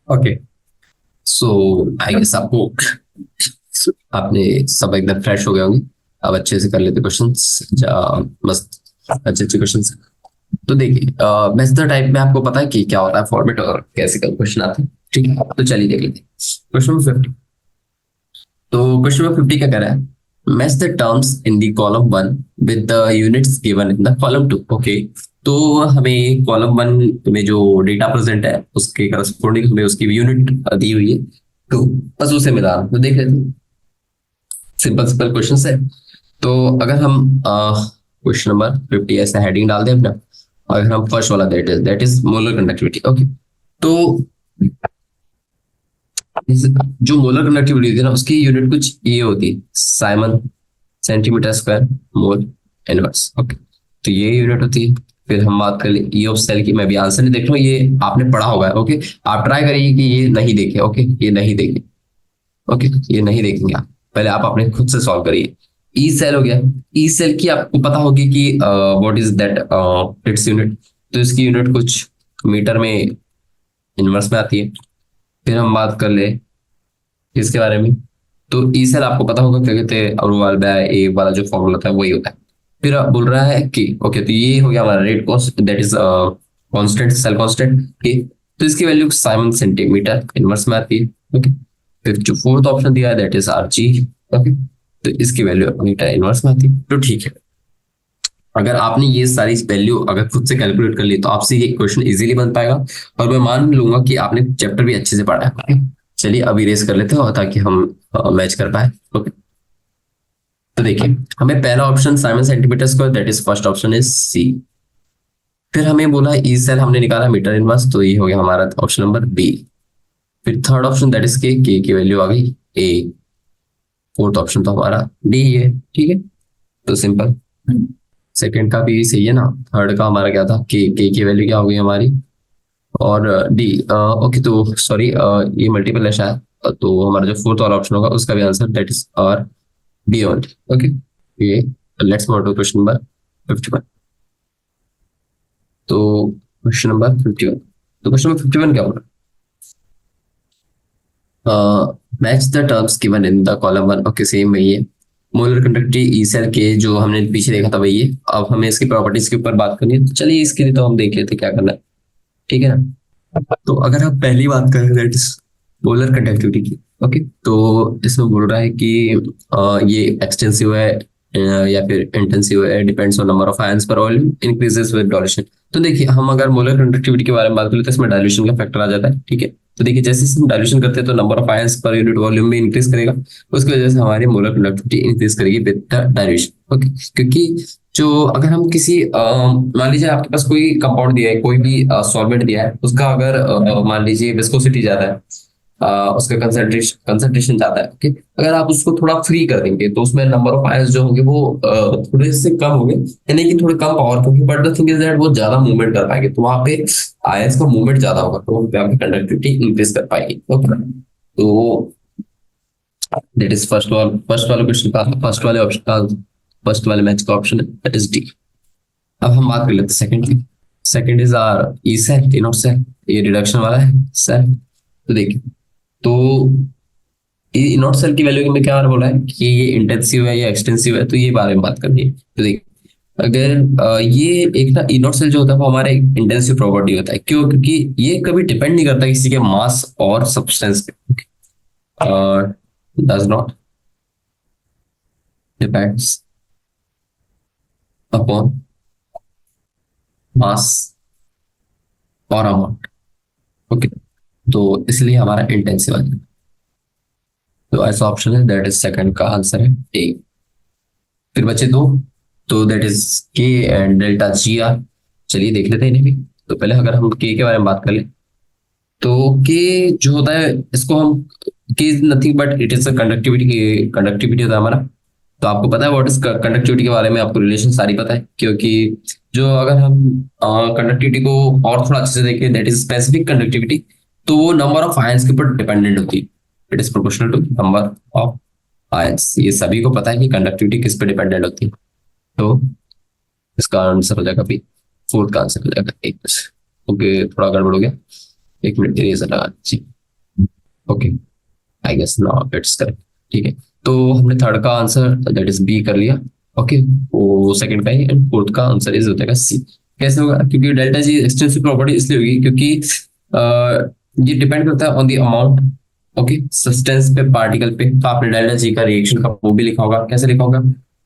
ओके, सो आई गेस आपको आपने सब एकदम फ्रेश हो गए होंगे, अब अच्छे से कर लेते क्वेश्चंस, मस्त अच्छे अच्छे क्वेश्चंस। तो देखिए मैथ्स द टाइप में आपको पता है कि क्या होता है फॉर्मेट और कैसे कल क्वेश्चन आते हैं। ठीक है, तो चलिए देख लेते हैं क्वेश्चन नंबर 50। तो क्वेश्चन नंबर 50 क्या कह रहा है? Match the terms in the column 1 with the units given in the column 2। Okay, तो हमें कॉलम 1 में जो डेटा प्रेजेंट है उसके करस्पॉन्डिंग हमें उसकी यूनिट दी हुई है, तो बस उसे मिला तो देख लेते हैं। सिंपल सिंपल क्वेश्चन है। तो अगर हम क्वेश्चन नंबर 50 ऐसा हेडिंग डाल दें अपना, अगर हम फर्स्ट वाला that is molar conductivity. Okay, तो जो मोलर कंडक्टिविटी थी ना उसकी यूनिट कुछ ये होती है, Simon centimetre square mole inverse. Okay, तो ये यूनिट होती है। फिर हम बात कर ले ई ऑफ सेल की, मैं भी आंसर नहीं देख रहा हूँ, ये आपने पढ़ा होगा। ओके, आप ट्राई करिए कि ये नहीं देखे। ओके, ये नहीं देखे। ओके, ये नहीं देखेंगे आप, पहले आप अपने खुद से सॉल्व करिए। ई सेल हो गया, ई सेल की आपको पता होगी कि what is that its unit, तो इसकी यूनिट कुछ मीटर में इनवर्स में आती है। फिर हम बात कर ले इसके बारे में, तो ई सेल आपको पता होगा क्या कहते हैं, अग्रवाल बाय ए वाला जो फॉर्मूला था वही होता है। फिर अब बोल रहा है कि ओके, तो ये हो गया हमारा rate cost, that is constant, cell constant के, तो इसकी वैल्यू साइमन सेंटीमीटर इनवर्स में आती है। ओके, फिर जो फोर्थ ऑप्शन दिया है दैट इज आरजी। ओके, तो इसकी वैल्यू मीटर इनवर्स में आती है। तो ठीक है, अगर आपने ये सारी वैल्यू अगर खुद से कैलकुलेट कर ली तो आपसे ये क्वेश्चन इजीली बन पाएगा, और मैं मान लूंगा कि आपने चैप्टर भी अच्छे से पढ़ा है। ओके, चलिए अब इरेज कर लेते हैं और ताकि हम मैच कर पाए। ओके, तो देखिए हमें पहला option siemens centimetre square, that is first option is C. फिर हमें बोला ई सेल हमने निकाला मीटर इनवर्स, तो ये हो गया हमारा ऑप्शन नंबर बी। फिर थर्ड ऑप्शन दैट इज के की वैल्यू आ गई ए। फोर्थ ऑप्शन तो हमारा डी है। ठीक है, तो सिंपल। सेकंड का भी सही है ना, थर्ड का हमारा क्या था, के की वैल्यू क्या हो गई हमारी, और डी। ओके, तो सॉरी ये मल्टीपल है शायद, तो हमारा जो फोर्थ वाला ऑप्शन होगा उसका भी आंसर दैट इज और बी ओनली। ओके, ये let's move to question number 51। तो क्वेश्चन नंबर 51, तो क्वेश्चन नंबर 51 क्या होगा, match the terms given in the column one. Okay, same वही है, मोलर कंडक्टिविटी ई सेल के जो हमने पीछे देखा था वही है। अब हमें इसकी प्रॉपर्टीज के ऊपर बात करनी है, तो चलिए इसके लिए तो हम देख लेते हैं क्या करना है। ठीक है ना, तो अगर हम पहली बात करें दैट इज मोलर कंडक्टिविटी की। ओके, तो इसमें बोल रहा है कि ये एक्सटेंसिव है या फिर इंटेंसिव है, depends on number of ions पर वॉल्यूम, इंक्रीजेस विद डायल्यूशन। तो देखिए हम अगर मोलर कंडक्टिविटी के बारे में बात करें तो इसमें डायल्यूशन का फैक्टर आ जाता है। ठीक है, तो देखिए जैसे हम डायल्यूशन करते हैं तो number of ions per unit volume भी इंक्रीज करेगा, उसकी वजह से हमारी मोलर कंडक्टिविटी इंक्रीज करेगी विद द डायल्यूशन। ओके, क्योंकि जो अगर हम किसी मान लीजिए आपके पास कोई कंपाउंड दिया है, कोई भी सॉल्वेंट दिया है, उसका अगर मान लीजिए विस्कोसिटी ज्यादा है, उसका कंसंट्रेशन कंसंट्रेशन ज्यादा है। ओके, अगर आप उसको थोड़ा फ्री कर देंगे तो उसमें नंबर ऑफ आयंस जो होंगे वो थोड़े से कम होंगे, यानी कि थोड़े कम पावर के होंगे, but the thing is that वो ज्यादा मूवमेंट कर पाएंगे, तो वहां पे आयंस का मूवमेंट ज्यादा होगा, तो वहाँ पे आपकी कंडक्टिविटी इंक्रीज कर पाएगी। ओके, तो दैट इज फर्स्ट वाले क्वेश्चन का फर्स्ट वाले ऑप्शन का फर्स्ट वाले मैच का ऑप्शन है दैट इज डी। अब हम बात कर लेते हैं सेकंड की। Second is R E cell, E nought cell, ये रिडक्शन वाला है सेल। तो देखिए, तो इनोट सेल की वैल्यू में क्या बोला है कि ये इंटेंसिव है या एक्सटेंसिव है, तो ये बारे में बात करनी है। तो देखिए अगर ये एक ना इनोट सेल जो होता है वो हमारा एक इंटेंसिव प्रॉपर्टी होता है। क्यों? क्योंकि ये कभी डिपेंड नहीं करता किसी के मास और सब्सटेंस पे, does not depends upon mass और अमाउंट। ओके, तो इसलिए हमारा इंटेंसिव है, तो ऐसा ऑप्शन है दैट इज सेकंड का आंसर है ए। फिर बचे दो, तो दैट इज के एंड डेल्टा जी आर। चलिए देख लेते हैं इन्हें भी। तो पहले अगर हम के बारे में बात कर लें, तो के जो होता है इसको हम, के is nothing but it is conductivity, conductivity होता है हमारा। तो आपको पता है व्हाट इज कंडक्टिविटी के बारे में, आपको रिलेशन सारी पता है, क्योंकि जो अगर हम कंडक्टिविटी को और थोड़ा अच्छे से देखें दैट इज स्पेसिफिक कंडक्टिविटी, तो वो नंबर ऑफ आयंस के ऊपर डिपेंडेंट होती है। It is proportional to number of ions. ये सभी को पता है कि कंडक्टिविटी किस पे डिपेंडेंट होती है। तो इसका आंसर हो जाएगा बी, फोर्थ का आंसर हो जाएगा एक। ओके, थोड़ा गड़बड़ हो गया, एक मिनट इरेजर लगा जी। Okay, I guess now it's correct. ठीक है, तो हमने थर्ड का आंसर दैट इज बी कर लिया। ओके, वो सेकंड का ही, एंड फोर्थ का आंसर इज हो जाएगा सी। कैसे होगा? क्योंकि डेल्टा जी एक्सटेंसिव प्रॉपर्टी इसलिए होगी क्योंकि ये डिपेंड करता है on the amount. Okay, substance पे, पार्टिकल पे। तो आपने डेल्टा जी का रिएक्शन का वो भी लिखा होगा, कैसे लिखा होगा,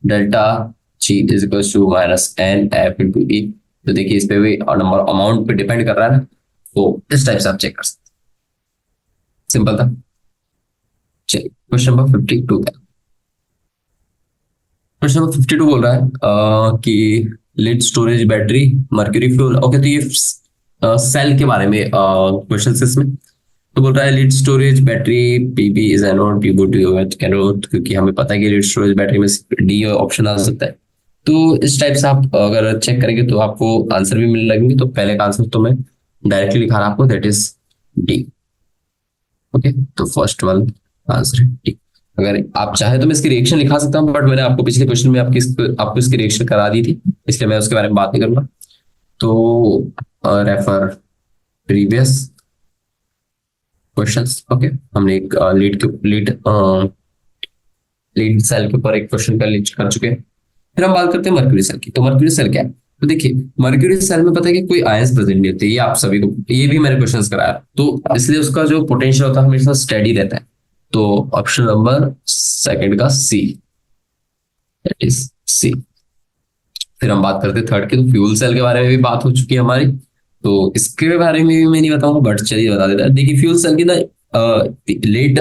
delta G is equal to minus N F into E. तो देखिए इस पे भी नंबर अमाउंट पे डिपेंड कर रहा है ना, तो इस टाइप से आप चेक कर सकते हैं। सिंपल था। चलिए क्वेश्चन नंबर 52 है। क्वेश्चन नंबर 52 बोल रहा है कि lead storage battery mercury fuel. Okay, तो ये सेल के बारे में क्वेश्चन इसमें। तो बोल रहा है lead storage battery Pb is anode, Pb cathode, क्योंकि हमें पता है कि लीड स्टोरेज बैटरी में डी ऑप्शन आ सकता है। तो इस टाइप से आप अगर चेक करेंगे तो आपको आंसर भी मिलने लगेंगे। तो पहले का आंसर तो मैं डायरेक्टली लिखा रहा आपको, दैट इज डी। ओके, तो फर्स्ट वन आंसर है डी। अगर आप चाहे तो मैं इसकी रिएक्शन लिखा सकता हूँ, बट मैंने आपको पिछले क्वेश्चन में आपको इसकी रिएक्शन करा दी थी, इसलिए मैं उसके बारे में बात नहीं करूंगा। तो रेफर प्रीवियस क्वेश्चंस। ओके, हमने एक लीड सेल के ऊपर एक क्वेश्चन का लीड कर चुके हैं। फिर हम बात करते हैं मर्क्यूरी सेल की। तो मर्क्यूरी सेल क्या है? तो देखिए मर्क्यूरी सेल में पता है कि कोई आयंस प्रेजेंट नहीं होते, ये आप सभी को, ये भी मैंने क्वेश्चंस कराया, तो इसलिए उसका जो पोटेंशियल होता है हमेशा स्टेडी रहता है। तो ऑप्शन नंबर सेकंड का सी, दैट इज सी। फिर हम बात करते हैं थर्ड की, तो फ्यूल सेल के बारे में भी बात हो चुकी है हमारी, तो इसके बारे में भी मैं नहीं बताऊंगा, बट चलिए बता देता है। देखिए फ्यूल सेल की ना लेट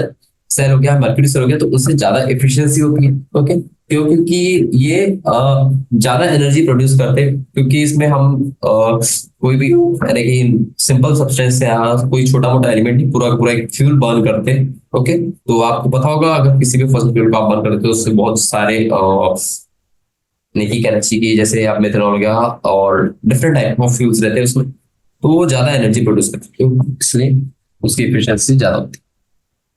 सेल हो गया, मर्क्यूरी सेल हो गया, तो उससे ज्यादा एफिशिएंसी होती है। ओके, क्यों? क्योंकि ये ज्यादा एनर्जी प्रोड्यूस करते हैं, क्योंकि इसमें हम कोई भी यानी कि सिंपल सब्सटेंस या कोई छोटा मोटा एलिमेंट नहीं, पूरा पूरा एक फ्यूल बर्न करते हैं। ओके, तो आपको पता होगा अगर किसी भी फॉसिल फ्यूल को आप बर्न करते हो, उससे बहुत सारे नहीं कहना चाहिए कि जैसे आप मेथनॉल हो गया और डिफरेंट टाइप ऑफ फ्यूल्स रहते हैं उसमें, तो वो ज्यादा एनर्जी प्रोड्यूस करते हैं, तो इसलिए उसकी एफिशिएंसी ज्यादा होती है।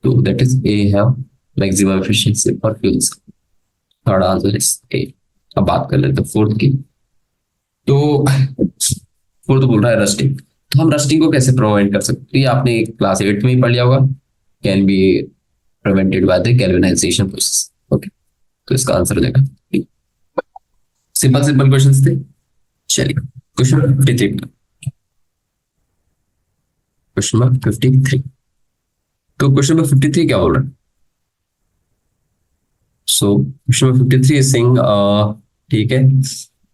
तो that is A have maximum efficiency for fuels. Third answer is a. अब बात कर लेते हैं फोर्थ की। तो फोर्थ बोल रहा है रस्टिंग। तो हम रस्टिंग को कैसे प्रिवेंट कर सकते हैं? ये आपने क्लास 8 में ही पढ़ लिया होगा, can be prevented by the galvanisation process. Okay, तो इसका आंसर हो जाएगा। सिंपल सिंपल क्वेश्चंस थे। चलिए क्वेश्चन 53, क्वेश्चन नंबर 53। तो क्वेश्चन नंबर 53 क्या बोल रहा है? So question number 53 is saying, ठीक है,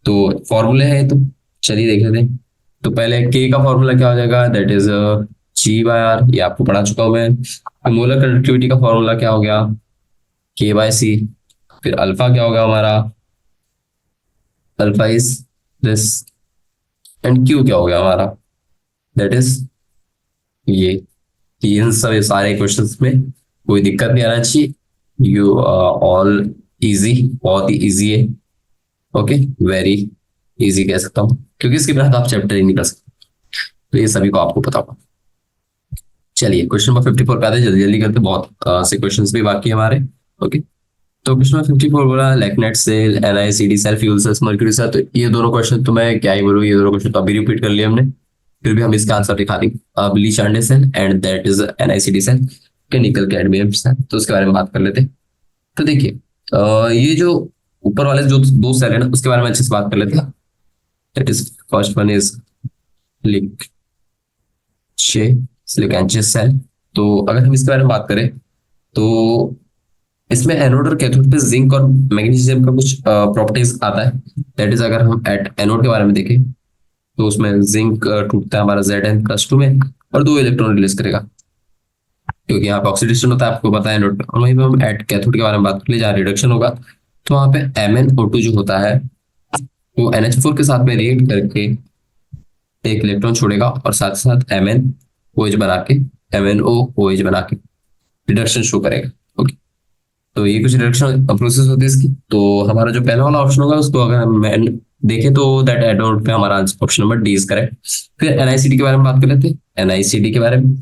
तो फॉर्मूले है, तो चलिए देख लेते हैं। तो पहले के का फॉर्मूला क्या हो जाएगा? That is G by R, ये आपको पढ़ा चुका हूं मैं। मोलर कंडक्टिविटी का फॉर्मूला क्या हो गया? के बाय सी। फिर अल्फा क्या होगा हमारा? Alpha is this. And Q क्या हो गया हमारा? दैट इज ये। इन सब सारे क्वेश्चंस में कोई दिक्कत नहीं आना चाहिए। यू ऑल इजी, बहुत ही इजी है। ओके, वेरी इजी कह सकता हूँ, क्योंकि इसके बिना तो आप चैप्टर ही नहीं कर सकते, तो ये सभी को आपको पता होगा। चलिए क्वेश्चन नंबर 54 पे आते हैं, जल्दी जल्दी करते हैं, बहुत से क्वेश्चंस भी बाकी है हमारे। ओके, तो क्वेश्चन नंबर 54 बोला Leclanche cell, NiCd cell, fuel cells, mercury cell. तो ये दोनों क्वेश्चन तो मैं क्या ही बोलूँ, ये दोनों क्वेश्चन तो अभी रिपीट कर लिए हमने, फिर भी हम इसका आंसर दिखा देंगे। ब्ली चांडे cell and that is NiCd cell, nickel cadmium cell. तो उसके बारे में बात कर लेते हैं। तो देखिए ये जो ऊपर वाले जो दो सेल है ना, उसके बारे में अच्छे से बात कर लेते हैं। That is first one is सिलिकॉन्चियस सेल। तो अगर हम इसके बारे में बात करें, तो इसमें एनोड और कैथोड पे जिंक और मैग्नीशियम का कुछ प्रॉपर्टीज आता है। दैट इज अगर हम एट एनोड के बारे में देखें, तो उसमें जिंक टूटता है हमारा Zn+2 में, और 2 इलेक्ट्रॉन रिलीज करेगा, क्योंकि यहाँ पे ऑक्सीडेशन होता है, आपको पता है एनोड पे। और वहीं पे हम एट कैथोड के बारे में बात कर ले, जहाँ रिडक्शन होगा, तो वहाँ पे MnO2 जो होता है वो NH4 के साथ में रिएक्ट करके एक इलेक्ट्रॉन छोड़ेगा, और साथ साथ MnOH बना के, MnOOH बना के रिडक्शन शो करेगा। ओके, तो ये कुछ रिडक्शन प्रोसेस होती है इसकी। तो हमारा जो पहला वाला ऑप्शन होगा, उसको अगर हम देखें, तो दैट एनोड पे हमारा option number D is correct. फिर एनआईसीडी के बारे में बात कर लेते हैं। एनआईसीडी के बारे में,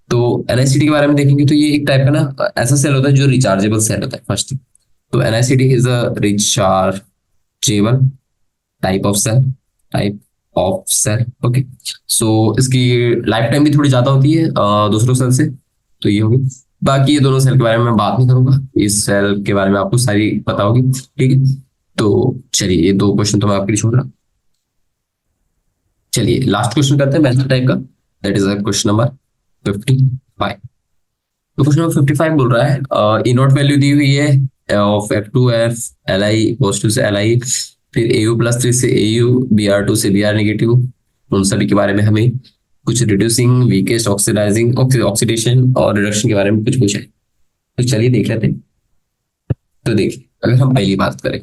तो एनआईसीडी के बारे में देखेंगे, तो ये एक टाइप का ना ऐसा सेल होता है जो रिचार्जेबल सेल होता है फर्स्ट। तो NiCd is a rechargeable type of cell, type of cell. Okay, so इसकी लाइफ टाइम भी थोड़ी ज्यादा होती है दूसरों सेल से। तो ये होगी। बाकी ये दोनों सेल के बारे में मैं बात नहीं करूंगा, इस सेल के बारे में आपको सारी पता होगी। ठीक है, तो चलिए ये 2 क्वेश्चन तो मैं आपके लिए छोड़ रहा। चलिए लास्ट क्वेश्चन करते हैं मैथड टाइप का। That is question number 55। तो क्वेश्चन नंबर 55 बोल रहा है ई नॉट वैल्यू दी हुई है ऑफ F2F Li पॉजिटिव से Li, फिर Au+3 से Au, Br2 से Br नेगेटिव। उन सभी के बारे में हमें कुछ रिड्यूसिंग, वीकेस्ट, ऑक्सीडाइजिंग, ऑक्सीडेशन और रिडक्शन के बारे में कुछ पूछा है। तो चलिए देख लेते हैं। तो देखिए अगर हम पहली बात करें,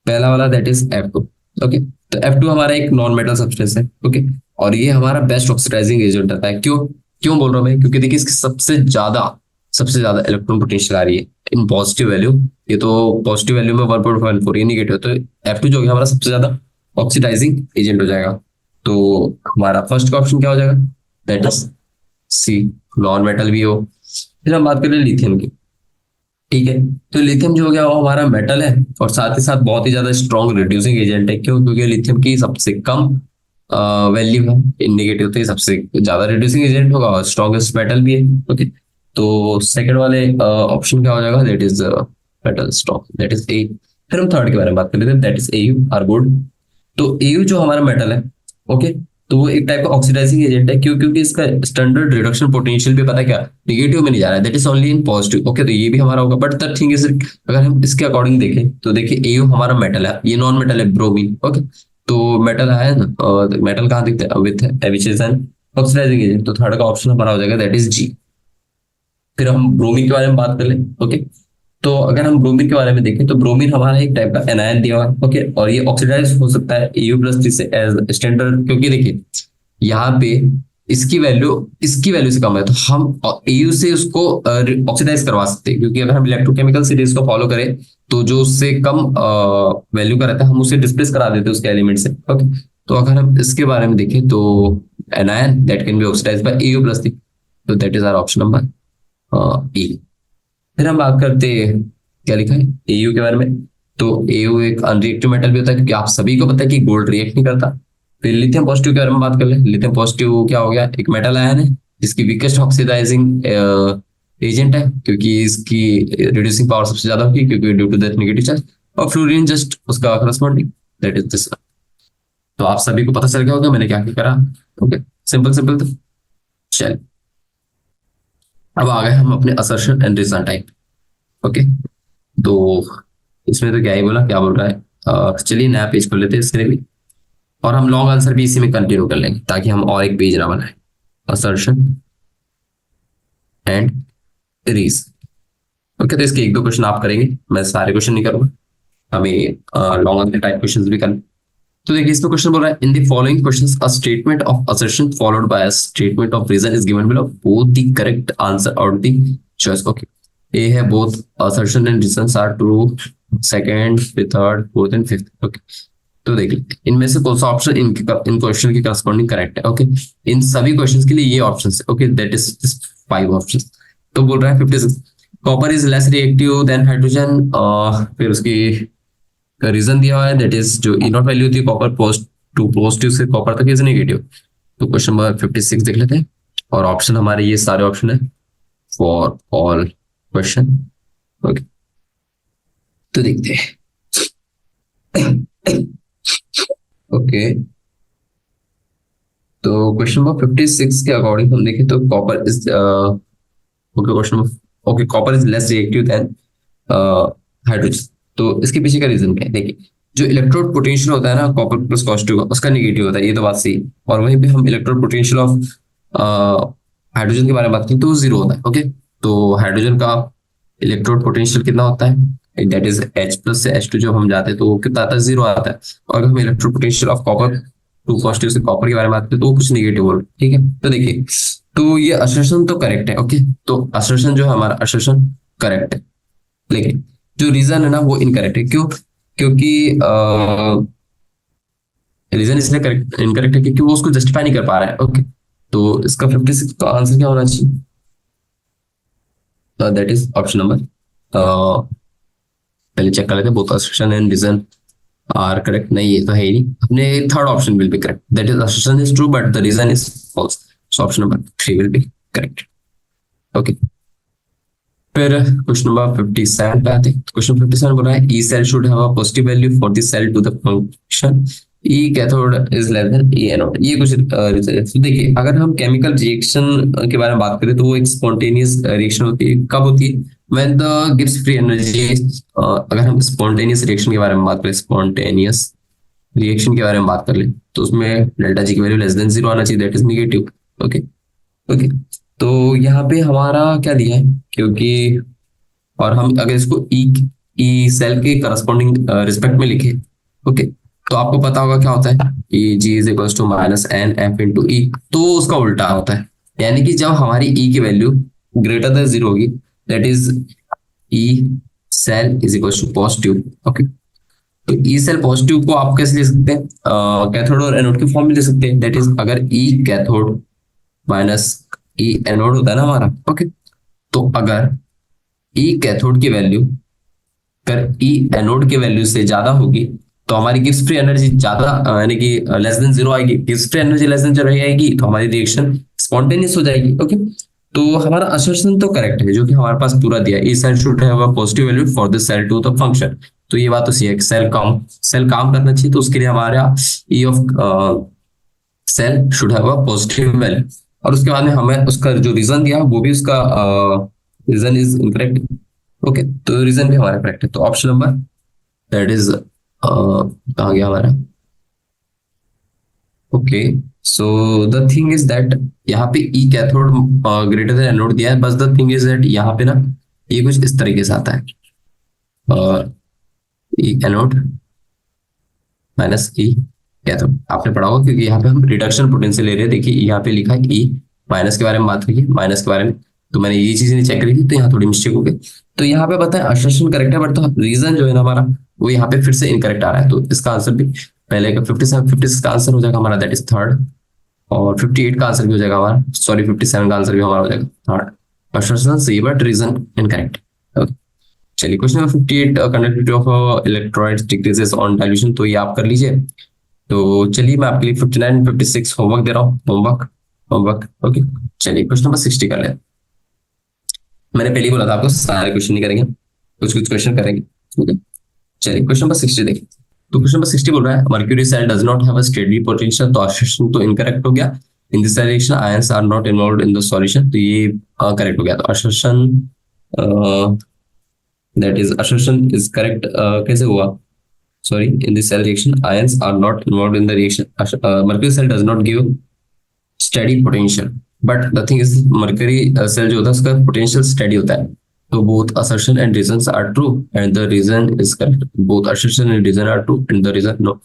पहला वाला दैट इज F2। ओके, तो F2 हमारा एक नॉन मेटल सब्सटेंस है। ओके, और ये हमारा बेस्ट ऑक्सीडाइजिंग एजेंट रहता है। क्यों क्यों बोल रहा हूं मैं? क्योंकि देखिए इसकी सबसे ज्यादा इलेक्ट्रॉन पोटेंशियल आ रही है इन पॉजिटिव वैल्यू। ये तो पॉजिटिव वैल्यू में 1.14, ये निगेटिव, तो F2 जो है हमारा सबसे ज्यादा ऑक्सीडाइजिंग एजेंट हो जाएगा। तो हमारा फर्स्ट का ऑप्शन क्या हो जाएगा? That is C, non metal भी हो। फिर हम बात करें लिथियम की। ठीक है, तो लिथियम जो हो गया वो हमारा मेटल है, और साथ ही साथ बहुत ही ज्यादा स्ट्रॉन्ग रिड्यूसिंग एजेंट है। क्यों? क्योंकि लिथियम की सबसे कम वैल्यू है इन नेगेटिव, तो ये सबसे ज्यादा रिड्यूसिंग एजेंट होगा और स्ट्रॉन्गेस्ट मेटल भी है। ओके, तो सेकंड वाले ऑप्शन क्या हो जाएगा? That is metal strong, that is a. फिर हम थर्ड के बारे में बात कर लेते हैं, that is Au are good. तो Au जो हमारा मेटल है, ओके, तो वो एक टाइप का ऑक्सीडाइजिंग एजेंट है। क्यों? क्योंकि इसका स्टैंडर्ड रिडक्शन पोटेंशियल भी पता है क्या, निगेटिव में नहीं जा रहा है, that is only in positive. Okay, तो ये भी हमारा होगा। बट द थिंग इज, अगर हम इसके अकॉर्डिंग देखें तो देखिए एयू हमारा मेटल है, ये नॉन मेटल है, ब्रोमीन। ओके, तो मेटल है ना, और मेटल कहाँ दिखता है, with which is an oxidising agent. तो थर्ड का ऑप्शन हमारा हो जाएगा, दैट इज जी। फिर हम ब्रोमीन के बारे में बात कर लें। ओके, तो अगर हम ब्रोमीन के बारे में देखें तो ब्रोमीन हमारा एक टाइप का एनायन दिया हुआ है। ओके, और ये ऑक्सीडाइज हो सकता है Au+ से एज स्टैंडर्ड, क्योंकि देखिए यहाँ पे इसकी वैल्यू से कम है, तो हम Au से उसको ऑक्सीडाइज करवा सकते हैं। क्योंकि अगर हम इलेक्ट्रोकेमिकल सीरीज को फॉलो करें तो जो उससे कम वैल्यू का रहता है हम उसे डिस्प्लेस करा देते हैं उसके एलिमेंट से। ओके, तो अगर हम इसके बारे में देखें तो anion that can be oxidised by Au+, तो that is our option number A. फिर हम बात करते हैं क्या लिखा है एयू के बारे में। तो एयू एक अनरिएक्टिव मेटल भी होता है, क्योंकि आप सभी को पता है कि गोल्ड रिएक्ट नहीं करता। फिर लिथियम पॉजिटिव के बारे में बात कर ले। लिथियम पॉजिटिव क्या हो गया, एक मेटल आयन है जिसकी वीकेस्ट ऑक्सीडाइजिंग एजेंट है, क्योंकि इसकी रिड्यूसिंग पावर सबसे ज्यादा होगी, क्योंकि due to that negative charge. और फ्लोरीन जस्ट उसका करस्पॉन्डिंग, दैट इज दिस। तो आप सभी को पता चल गया होगा मैंने क्या क्या करा। Okay, simple simple. तो चल, अब आ गए हम अपने assertion and reason type. Okay, तो इसमें तो क्या ही बोला, क्या बोल रहा है। चलिए नया पेज खोल लेते हैं इसके लिए भी, और हम लॉन्ग आंसर भी इसी में कंटिन्यू कर लेंगे ताकि हम और एक पेज ना बनाए। Assertion and reason. ओके, तो इसके एक दो क्वेश्चन आप करेंगे, मैं सारे क्वेश्चन नहीं करूंगा, हमें लॉन्ग आंसर टाइप क्वेश्चन भी करना। तो देखिए इसमें क्वेश्चन बोल रहा है, in the following questions a statement of assertion followed by a statement of reason is given below, both the correct answer और द चॉइस। ओके, ए है both assertion and reasons are true, second, फिर third, fourth and fifth. Okay, तो देख लेते हैं इनमें से कौन सा ऑप्शन इन क्वेश्चन के करस्पॉन्डिंग करेक्ट है। ओके, इन सभी क्वेश्चंस के लिए ये ऑप्शंस है। Okay, that is 5 options. तो बोल रहा है 56 copper is less reactive than hydrogen. फिर उसकी रीजन दिया हुआ है, दैट इज जो ई नॉट वैल्यू थी कॉपर पॉजिटिव से कॉपर तक इज नेगेटिव। तो क्वेश्चन नंबर 56 देख लेते हैं, और ऑप्शन हमारे ये सारे ऑप्शन है फॉर ऑल क्वेश्चन। ओके, तो देखते हैं। ओके, तो क्वेश्चन नंबर 56 के अकॉर्डिंग हम देखें तो copper is okay question okay copper is less reactive than hydrogen. तो इसके पीछे का रीजन क्या है, देखिए जो इलेक्ट्रोड पोटेंशियल होता है ना कॉपर प्लस पॉजिटिव का, उसका नेगेटिव होता है, ये तो बात सही। और वहीं पे हम इलेक्ट्रोड पोटेंशियल ऑफ हाइड्रोजन के बारे में बात करें तो वो जीरो होता है। ओके, तो हाइड्रोजन का इलेक्ट्रोड पोटेंशियल कितना होता है, दैट इज H+ से H2 जब हम जाते हैं तो वो कितना आता है, जीरो आता है। और हम electrode potential of copper two positive से कॉपर के बारे में बात करें तो वो कुछ नेगेटिव हो रहा है। ठीक है, तो देखिए तो ये असर्शन तो करेक्ट है। ओके, तो असर्शन जो है हमारा असर्शन करेक्ट है, लेकिन जो रीजन है ना वो इनकरेक्ट है। क्यों? क्योंकि रीजन इसलिए इनकरेक्ट है क्योंकि वो उसको जस्टिफाई नहीं कर पा रहा है। ओके, तो इसका 56 का आंसर क्या होना चाहिए, दैट इज ऑप्शन नंबर पहले चेक कर लेते हैं, both assertion and reason are correct. नहीं, ये तो है ही नहीं, अपने third option will be correct, that is assertion is true but the reason is false. So option number 3 will be correct. Okay, फिर क्वेश्चन नंबर 57 पे आते हैं। क्वेश्चन 57 बोल रहा है E cell should have a positive value for the cell to the function E cathode is less than E anode. ये कुछ तो देखिए अगर हम केमिकल रिएक्शन के बारे में बात करें तो वो एक स्पॉन्टेनियस रिएक्शन होती है। कब होती है, when the gives free energy. अगर हम स्पॉन्टेनियस रिएक्शन के बारे में बात करें, स्पॉन्टेनियस रिएक्शन के बारे में बात कर ले तो उसमें डेल्टा जी की वैल्यू लेस देन 0 आना चाहिए, that is negative. Okay, okay, तो यहाँ पे हमारा क्या दिया है, क्योंकि और हम अगर इसको ई सेल के करस्पॉन्डिंग रिस्पेक्ट में लिखे, ओके, तो आपको पता होगा क्या होता है कि G is equal to -NF × E, तो उसका उल्टा होता है। यानी कि जब हमारी ई की वैल्यू ग्रेटर देन 0 होगी, that is E cell is equal to positive. Okay, तो ई सेल पॉजिटिव को आप कैसे ले सकते हैं, कैथोड और एनोड के फॉर्म में ले सकते हैं। दैट इज अगर ई कैथोड माइनस ई एनोड होता है ना हमारा। ओके, तो अगर ई कैथोड की वैल्यू अगर ई एनोड के वैल्यू से ज्यादा होगी तो हमारी गिब्स फ्री एनर्जी ज्यादा यानी कि लेस देन 0 आएगी। Gibbs free energy less than 0 आएगी तो हमारी रिएक्शन स्पॉन्टेनियस हो जाएगी। ओके, तो हमारा असर्शन तो करेक्ट है जो कि हमारे पास पूरा दिया, E cell should have a positive value for the cell to the function. तो ये बात तो सही है, सेल काम करना चाहिए, तो उसके लिए हमारा E of cell should have a positive value. और उसके बाद में हमें उसका जो रीजन दिया वो भी उसका रीजन इज इनकरेक्ट। ओके, तो रीजन भी हमारा करेक्ट है, तो ऑप्शन नंबर दैट इज कहाँ गया हमारा। Okay, so the thing is that यहाँ पे ई कैथोड ग्रेटर देन एनोड दिया है, बस द थिंग इज दैट यहाँ पे ना ये कुछ इस तरीके से आता है, ई एनोड माइनस ई कैथोड। आपने पढ़ा होगा क्योंकि यहाँ पे हम रिडक्शन पोटेंशियल ले रहे हैं। देखिए यहाँ पे लिखा है ई माइनस के बारे में बात करिए, माइनस के बारे में, तो मैंने ये चीजें नहीं चेक करी थी, तो यहाँ थोड़ी मिस्टेक हो गई। तो यहाँ पे बताए असर्शन करेक्ट है, बट तो रीजन जो है ना हमारा वो यहाँ पे फिर से इनकरेक्ट आ रहा है, तो इसका आंसर भी पहले का 57 56 का आंसर हो जाएगा हमारा, दैट इज थर्ड। और 58 का आंसर भी हो जाएगा हमारा, सॉरी 57 का आंसर भी हमारा हो जाएगा थर्ड। असर्शन सही बट रीजन इनकरेक्ट। चलिए question number 58, conductivity of electrolytes decreases on dilution, तो ये आप कर लीजिए। तो चलिए मैं आपके लिए 59 56 होमवर्क दे रहा हूँ, होमवर्क होमवर्क। ओके, चलिए क्वेश्चन नंबर 60 कर लें। मैंने पहले ही बोला था आपको सारे क्वेश्चन नहीं करेंगे, कुछ कुछ क्वेश्चन करेंगे। ओके, चलिए क्वेश्चन नंबर 60 देखिए। तो क्वेश्चन नंबर 60 बोल रहा है mercury cell does not have a steady potential, तो असर्शन तो इनकरेक्ट हो गया। In this direction ions are not involved in the solution, तो ये करेक्ट हो गया। तो assertion that is assertion is correct, कैसे हुआ, sorry, in the cell reaction ions are not involved in the reaction. Mercury cell does not give steady potential, but the thing is mercury cell जो होता है उसका potential steady होता है। तो both assertion and reasons are true and the reason is correct, both assertion and reason are true and the reason no।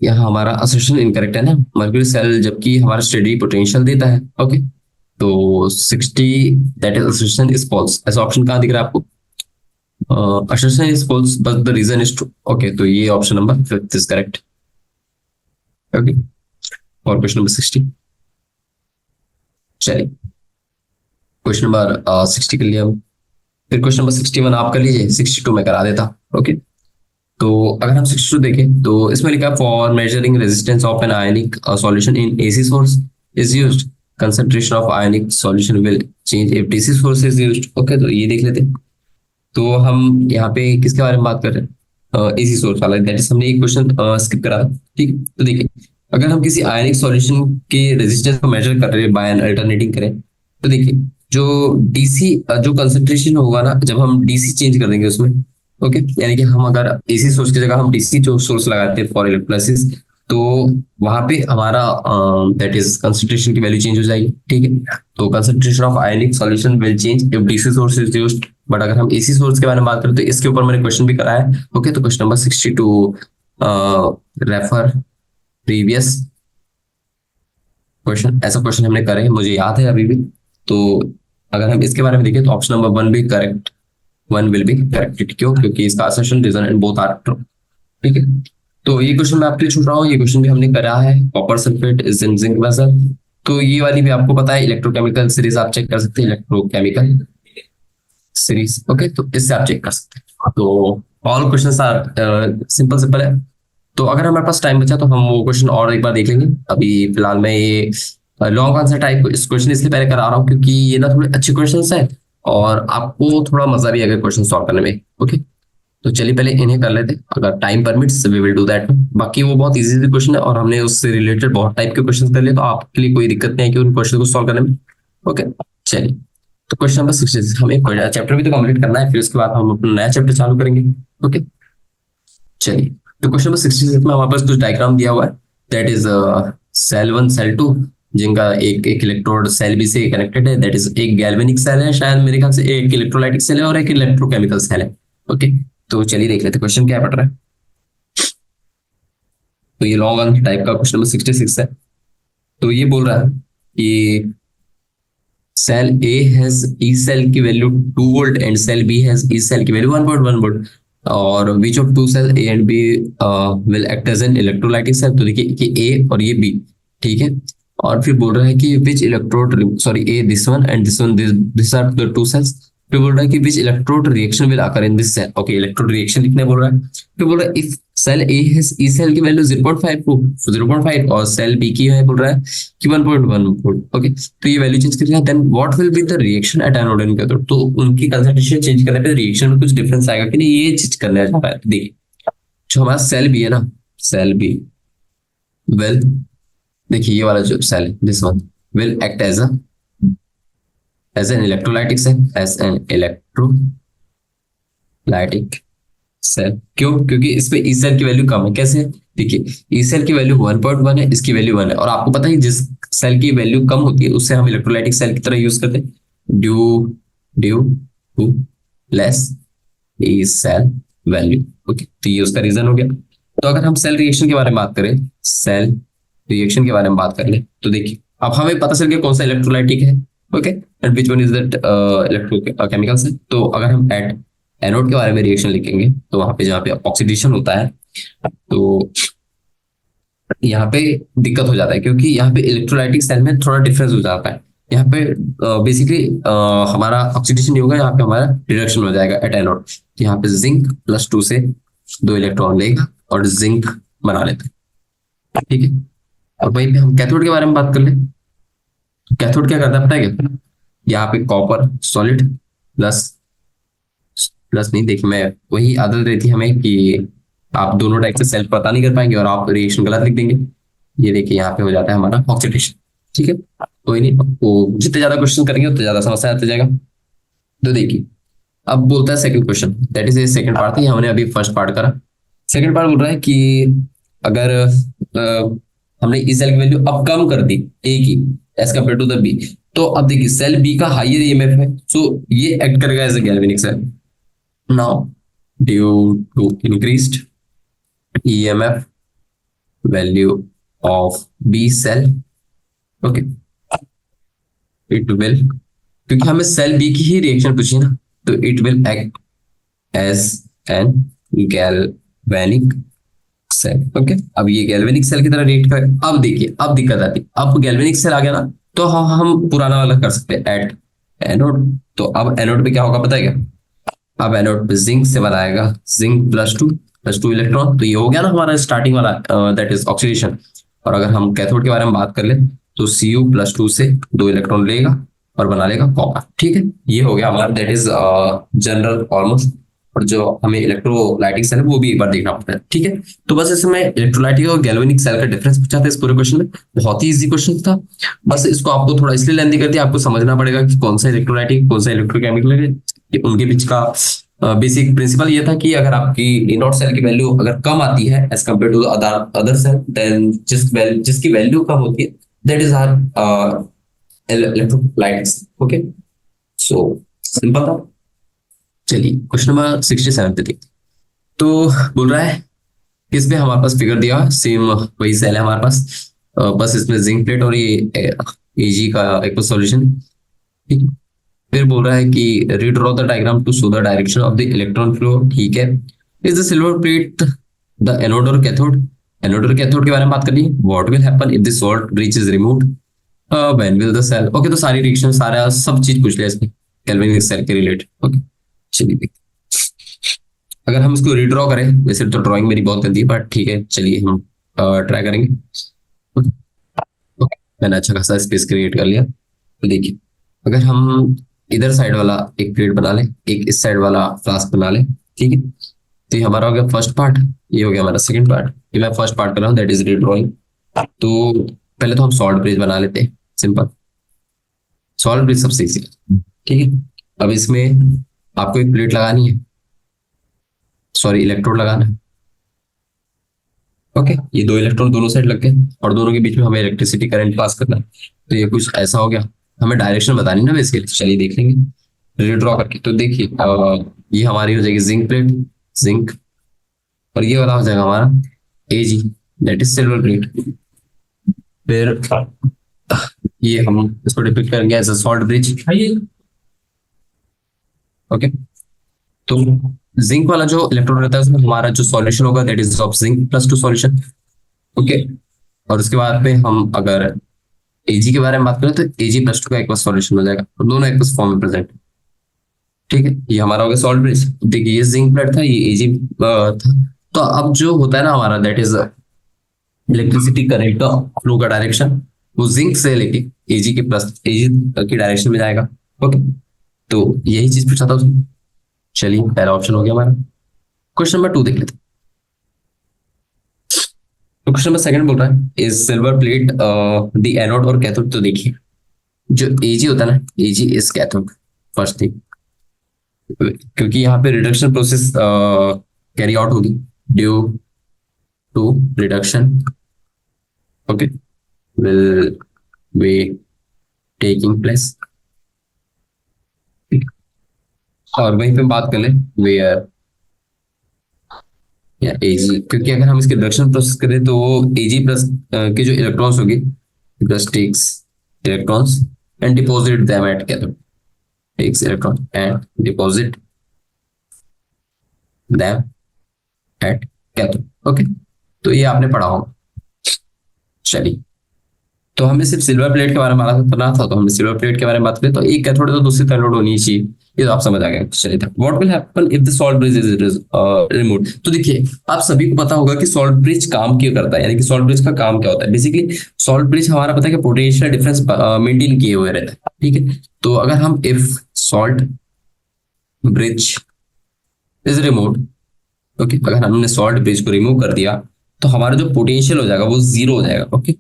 यहाँ हमारा assertion incorrect है ना, mercury cell जबकि हमारा steady potential देता है। ओके, तो 60 that is assertion is false, ऐसा ऑप्शन कहाँ दिख रहा है आपको। assertion is false but the reason is true। Okay, तो ये option number 5 is correct। Okay, और क्वेश्चन नंबर 60। चलिए क्वेश्चन नंबर 60 कर लिया हम। फिर क्वेश्चन नंबर 61 आप कर लीजिए, 62 में करा देता। ओके, तो अगर हम 62 देखें तो इसमें लिखा for measuring resistance of an ionic solution in AC source is used, concentration of ionic solution will change if DC source is used. Okay, तो ये देख लेते हैं। तो हम यहाँ पे किसके बारे में बात कर रहे हैं, एसी सोर्स वाला, दैट इज हमने एक क्वेश्चन स्किप करा था। ठीक है, तो देखिए अगर हम किसी आयनिक सॉल्यूशन के रेजिस्टेंस को मेजर कर रहे हैं बाय एन अल्टरनेटिंग करें, तो देखिए जो डीसी जो कंसंट्रेशन होगा ना जब हम डीसी चेंज कर देंगे उसमें। ओके, यानी कि हम अगर एसी सोर्स की जगह हम डीसी जो सोर्स लगाते हैं फॉर इलेक्ट्रोलाइसिस, तो वहां पे हमारा दैट इज कंसंट्रेशन की वैल्यू चेंज हो जाएगी। ठीक है, तो concentration of ionic solution will change if DC source is used, but अगर हम एसी सोर्स के बारे में बात करें तो इसके ऊपर मैंने क्वेश्चन भी कराया है। ओके, तो question number 62 refer previous question, ऐसा क्वेश्चन हमने करे मुझे याद है अभी भी। तो अगर हम इसके बारे में देखें तो ऑप्शन नंबर 1 भी करेक्ट, 1 विल बी करेक्टेड, क्यों, क्योंकि इसका assertion reason and both are true. ठीक है, तो ये क्वेश्चन मैं आपके लिए छूट रहा हूँ, ये क्वेश्चन भी हमने करा है, copper sulphate is in zinc vessel. तो ये वाली भी आपको पता है, इलेक्ट्रोकेमिकल सीरीज आप चेक कर सकते हैं, इलेक्ट्रोकेमिकल सीरीज। ओके, तो इससे आप चेक कर सकते हैं। तो all questions are simple simple है। तो अगर हमारे पास टाइम बचा तो हम वो क्वेश्चन और एक बार देख लेंगे। अभी फिलहाल मैं ये लॉन्ग आंसर टाइप इस क्वेश्चन इसलिए पहले करा रहा हूँ क्योंकि ये ना थोड़े अच्छे क्वेश्चन है और आपको थोड़ा मजा भी आएगा क्वेश्चन सॉल्व करने में। ओके, तो चलिए पहले इन्हें कर लेते हैं, अगर time permits we will do that. बाकी वो बहुत इजी क्वेश्चन है और हमने उससे रिलेटेड बहुत टाइप के क्वेश्चन कर लिए, तो आपके लिए कोई दिक्कत नहीं है कि उन क्वेश्चन को सॉल्व करने में। ओके, चलिए तो क्वेश्चन नंबर 66, हमें चैप्टर भी तो कंप्लीट करना है, फिर उसके बाद हम अपना नया चैप्टर चालू करेंगे। ओके, चलिए तो क्वेश्चन नंबर 66 में हमारे पास कुछ डायग्राम दिया हुआ है, दैट इज सेल 1 सेल 2 जिनका एक एक इलेक्ट्रोड सेल बी से कनेक्टेड है, दैट इज एक गैल्वेनिक सेल है शायद मेरे ख्याल से, एक इलेक्ट्रोलाइटिक सेल है और एक इलेक्ट्रोकेमिकल सेल है। ओके, तो चलिए देख लेते क्वेश्चन क्या पढ़ रहा है। तो ये लॉन्ग आंसर टाइप का क्वेश्चन नंबर 66 है। तो ये बोल रहा है कि cell A has E cell की value 2 volt and cell B has E cell की वैल्यू 1.1 वोल्ट और which of two cell A and B will act as an electrolytic cell. तो देखिए कि ए और ये बी, ठीक है, और फिर बोल रहा है कि which electrode, sorry A this one and this one, this are the two cells. फिर बोल रहा है कि which electrode reaction will occur in this cell. Okay, electrode reaction लिखने बोल रहा है। फिर बोल रहा है if cell A has E cell की वैल्यू 0.5 टू 0.5 और सेल बी की है बोल रहा है कि 1.1 वोल्ट। ओके, तो ये वैल्यू चेंज करेगा, then what will be the reaction at anode and cathode. तो उनकी कंसंट्रेशन चेंज करने पे रिएक्शन में कुछ डिफरेंस आएगा कि नहीं, ये चीज करने जा रहा है। देखिए जो हमारा सेल बी है ना, सेल बी वेल देखिए ये वाला जो cell, this one will act as an electrolytic cell, as an electrolytic cell. क्यों? क्योंकि इस पे ई सेल की वैल्यू कम है। कैसे? देखिए ई सेल की वैल्यू 1.1 है, इसकी वैल्यू 1 है, और आपको पता है जिस सेल की वैल्यू कम होती है उससे हम इलेक्ट्रोलाइटिक सेल की तरह यूज करते हैं, due due to less E cell value. Okay, तो ये उसका रीजन हो गया। तो अगर हम सेल रिएक्शन के बारे में बात करें, सेल रिएक्शन के बारे में बात कर ले, तो देखिए अब हमें पता चल गया कौन सा इलेक्ट्रोलाइटिक है। Okay, and which one is that electrochemicals है। तो अगर हम एट एनोड के बारे में रिएक्शन लिखेंगे तो वहां पे जहाँ पे ऑक्सीडेशन होता है, तो यहाँ पे दिक्कत हो जाता है, क्योंकि यहाँ पे इलेक्ट्रोलाइटिक सेल में थोड़ा डिफरेंस हो जाता है। यहाँ पे बेसिकली हमारा ऑक्सीडेशन नहीं होगा, यहाँ पे हमारा रिडक्शन हो जाएगा एट एनोड। तो यहाँ पे जिंक +2 से 2 इलेक्ट्रॉन लेगा और जिंक बना लेता है। ठीक है, और वहीं पे हम कैथोड के बारे में बात कर ले। तो कैथोड क्या करता है पता है क्या? यहाँ पे कॉपर सॉलिड प्लस, प्लस नहीं, देखिए मैं वही आदत रहती है हमें कि आप दोनों टाइप से सेल पता नहीं कर पाएंगे और आप रिएक्शन गलत लिख देंगे। ये देखिए यहाँ पे हो जाता है हमारा ऑक्सीडेशन। ठीक है, कोई नहीं, वो जितने ज्यादा क्वेश्चन करेंगे उतने ज्यादा समस्या आते जाएगा। तो देखिए अब बोलता है second question, that is a second part था, ये हमने अभी फर्स्ट पार्ट करा। सेकंड पार्ट बोल रहा है कि अगर हमने इस सेल की वैल्यू अब कम कर दी ए की as compare to the B, तो अब देखिए सेल बी का हाइयर ईएमएफ है, सो ये एक्ट करेगा as a galvanic cell. Now due to increased EMF value of B cell, okay, it will, क्योंकि हमें सेल बी की ही रिएक्शन पूछी है ना, तो it will act as an galvanic cell. Okay, अब ये गैल्वेनिक सेल की तरह रिएक्ट करे। अब देखिए अब दिक्कत आती है, अब गैल्वेनिक सेल आ गया ना, तो हम पुराना वाला कर सकते हैं एट एनोड। तो अब एनोड पे क्या होगा पता है क्या? अब एनोड पे जिंक से बनाएगा, जिंक +2 इलेक्ट्रॉन, तो ये हो गया ना हमारा स्टार्टिंग वाला, दैट इज ऑक्सीडेशन। और अगर हम कैथोड के बारे में बात कर ले, तो Cu+2 से 2 इलेक्ट्रॉन लेगा और बना लेगा कॉपर। ठीक है, ये हो गया हमारा, दैट इज जनरल ऑलमोस्ट। और जो हमें इलेक्ट्रोलाइटिक सेल है वो भी एक बार देखना पड़ता है। ठीक है, तो बस इसमें इलेक्ट्रोलाइटिक और गैल्वेनिक सेल का डिफरेंस पूछा था इस पूरे क्वेश्चन में। बहुत ही इजी क्वेश्चन था, बस इसको आपको थोड़ा इसलिए लेंदी कर दिया, आपको समझना पड़ेगा कि कौन सा इलेक्ट्रोलाइटिक कौन सा इलेक्ट्रोकेमिकल है, कि उनके बीच का बेसिक प्रिंसिपल ये था कि अगर आपकी इनोड सेल की वैल्यू अगर कम आती है as compare to other other cell, then जिसकी वैल्यू कम होती है, that is our electrolytics. Okay, so simple था। चलिए क्वेश्चन नंबर 67 पे देखते हैं। तो बोल रहा है कि इसमें हमारे पास फिगर दिया, सेम वही सेल है हमारे पास, बस इसमें जिंक प्लेट और ये एजी का एक सॉल्यूशन। ठीक है, फिर बोल रहा है कि redraw the diagram to show the direction of the electron flow. ठीक है, is the silver plate the anode और कैथोड? एनोड और कैथोड के बारे में बात करनी है। What will happen if the salt bridge is removed? When will the cell, okay, तो सारी रिएक्शन सारा सब चीज पूछ लिया इसमें गैल्वेनिक सेल के रिलेटेड। ओके, चलिए देखते हैं। अगर हम इसको रीड्रॉ करें, वैसे तो ड्राइंग मेरी बहुत गंदी है, बट ठीक है चलिए हम ट्राई करेंगे। ओके, मैंने अच्छा खासा स्पेस क्रिएट कर लिया। तो देखिए अगर हम इधर साइड वाला एक प्लेट बना ले, एक इस साइड वाला फ्लास्क बना ले, ठीक है, तो ये हमारा हो गया फर्स्ट पार्ट, ये हो गया हमारा सेकंड पार्ट। ये मैं फर्स्ट पार्ट कर रहा हूँ, दैट इज रीड्रॉइंग। तो पहले तो हम सॉल्ट ब्रिज बना लेते हैं, सिंपल सॉल्ट ब्रिज सबसे इजी है। ठीक है, अब इसमें आपको एक प्लेट लगानी है, सॉरी इलेक्ट्रोड लगाना है। ओके, ये 2 इलेक्ट्रॉन दोनों साइड लग गए और दोनों के बीच में हमें इलेक्ट्रिसिटी करंट पास करना है। तो ये कुछ ऐसा हो गया, हमें डायरेक्शन बतानी ना बेसिकली। चलिए देख लेंगे रीड्रॉ करके। तो देखिए ये हमारी हो जाएगी जिंक प्लेट, जिंक, और ये वाला हो जाएगा हमारा AG, that is silver plate. फिर ये हम इसको डिपिक्ट करेंगे as a salt bridge. Okay, तो जिंक वाला जो इलेक्ट्रोड रहता है उसमें हमारा जो सॉल्यूशन होगा that is of zinc +2 solution. Okay, और उसके बाद में हम अगर एजी के बारे में बात करें तो Ag+2 का एक्वस सॉल्यूशन हो जाएगा और दोनों एक्वस फॉर्म में प्रेजेंट है। ठीक है, ये हमारा हो गया सॉल्ट ब्रिज। देखिए ये जिंक प्लेट था, ये Ag था। तो अब जो होता है ना हमारा, दैट इज इलेक्ट्रिसिटी करंट का फ्लो का डायरेक्शन, वो जिंक से लेके Ag के प्लस Ag की डायरेक्शन में जाएगा। ओके, तो यही चीज पूछा था उसने। चलिए पहला ऑप्शन हो गया हमारा। क्वेश्चन नंबर 2 देख लेते हैं। तो क्वेश्चन नंबर सेकंड बोल रहा है is silver plate the anode और कैथोड। तो देखिए जो एजी होता है ना, AG is cathode first thing, क्योंकि यहाँ पे रिडक्शन प्रोसेस कैरी आउट होगी due to reduction, okay, will be taking place. और वहीं पे बात कर ले वेयर या एजी, क्योंकि अगर हम इसके रिडक्शन प्रोसेस करें तो एजी प्लस के जो इलेक्ट्रॉन्स होगी plus takes electrons and deposit them at cathode, takes electron and deposit them at cathode, okay. तो ये आपने पढ़ा होगा। चलिए, तो हमें सिर्फ सिल्वर प्लेट के बारे में बात करना था, तो हमने सिल्वर प्लेट के बारे में बात करें तो एक कैथोड है तो दूसरी कैथोड होनी चाहिए, ये तो आप समझ आ गए। चलिए था what will happen if the salt bridge is removed. तो देखिए आप सभी को पता होगा कि सॉल्ट ब्रिज काम क्यों करता है, यानी कि सॉल्ट ब्रिज का काम क्या होता है। बेसिकली सॉल्ट ब्रिज हमारा पता है कि पोटेंशियल डिफरेंस मेंटेन किए हुए रहता है, ठीक है। तो अगर हम if salt bridge is removed, okay, अगर हमने सॉल्ट ब्रिज को रिमूव कर दिया तो हमारा जो पोटेंशियल हो जाएगा वो जीरो हो जाएगा, okay.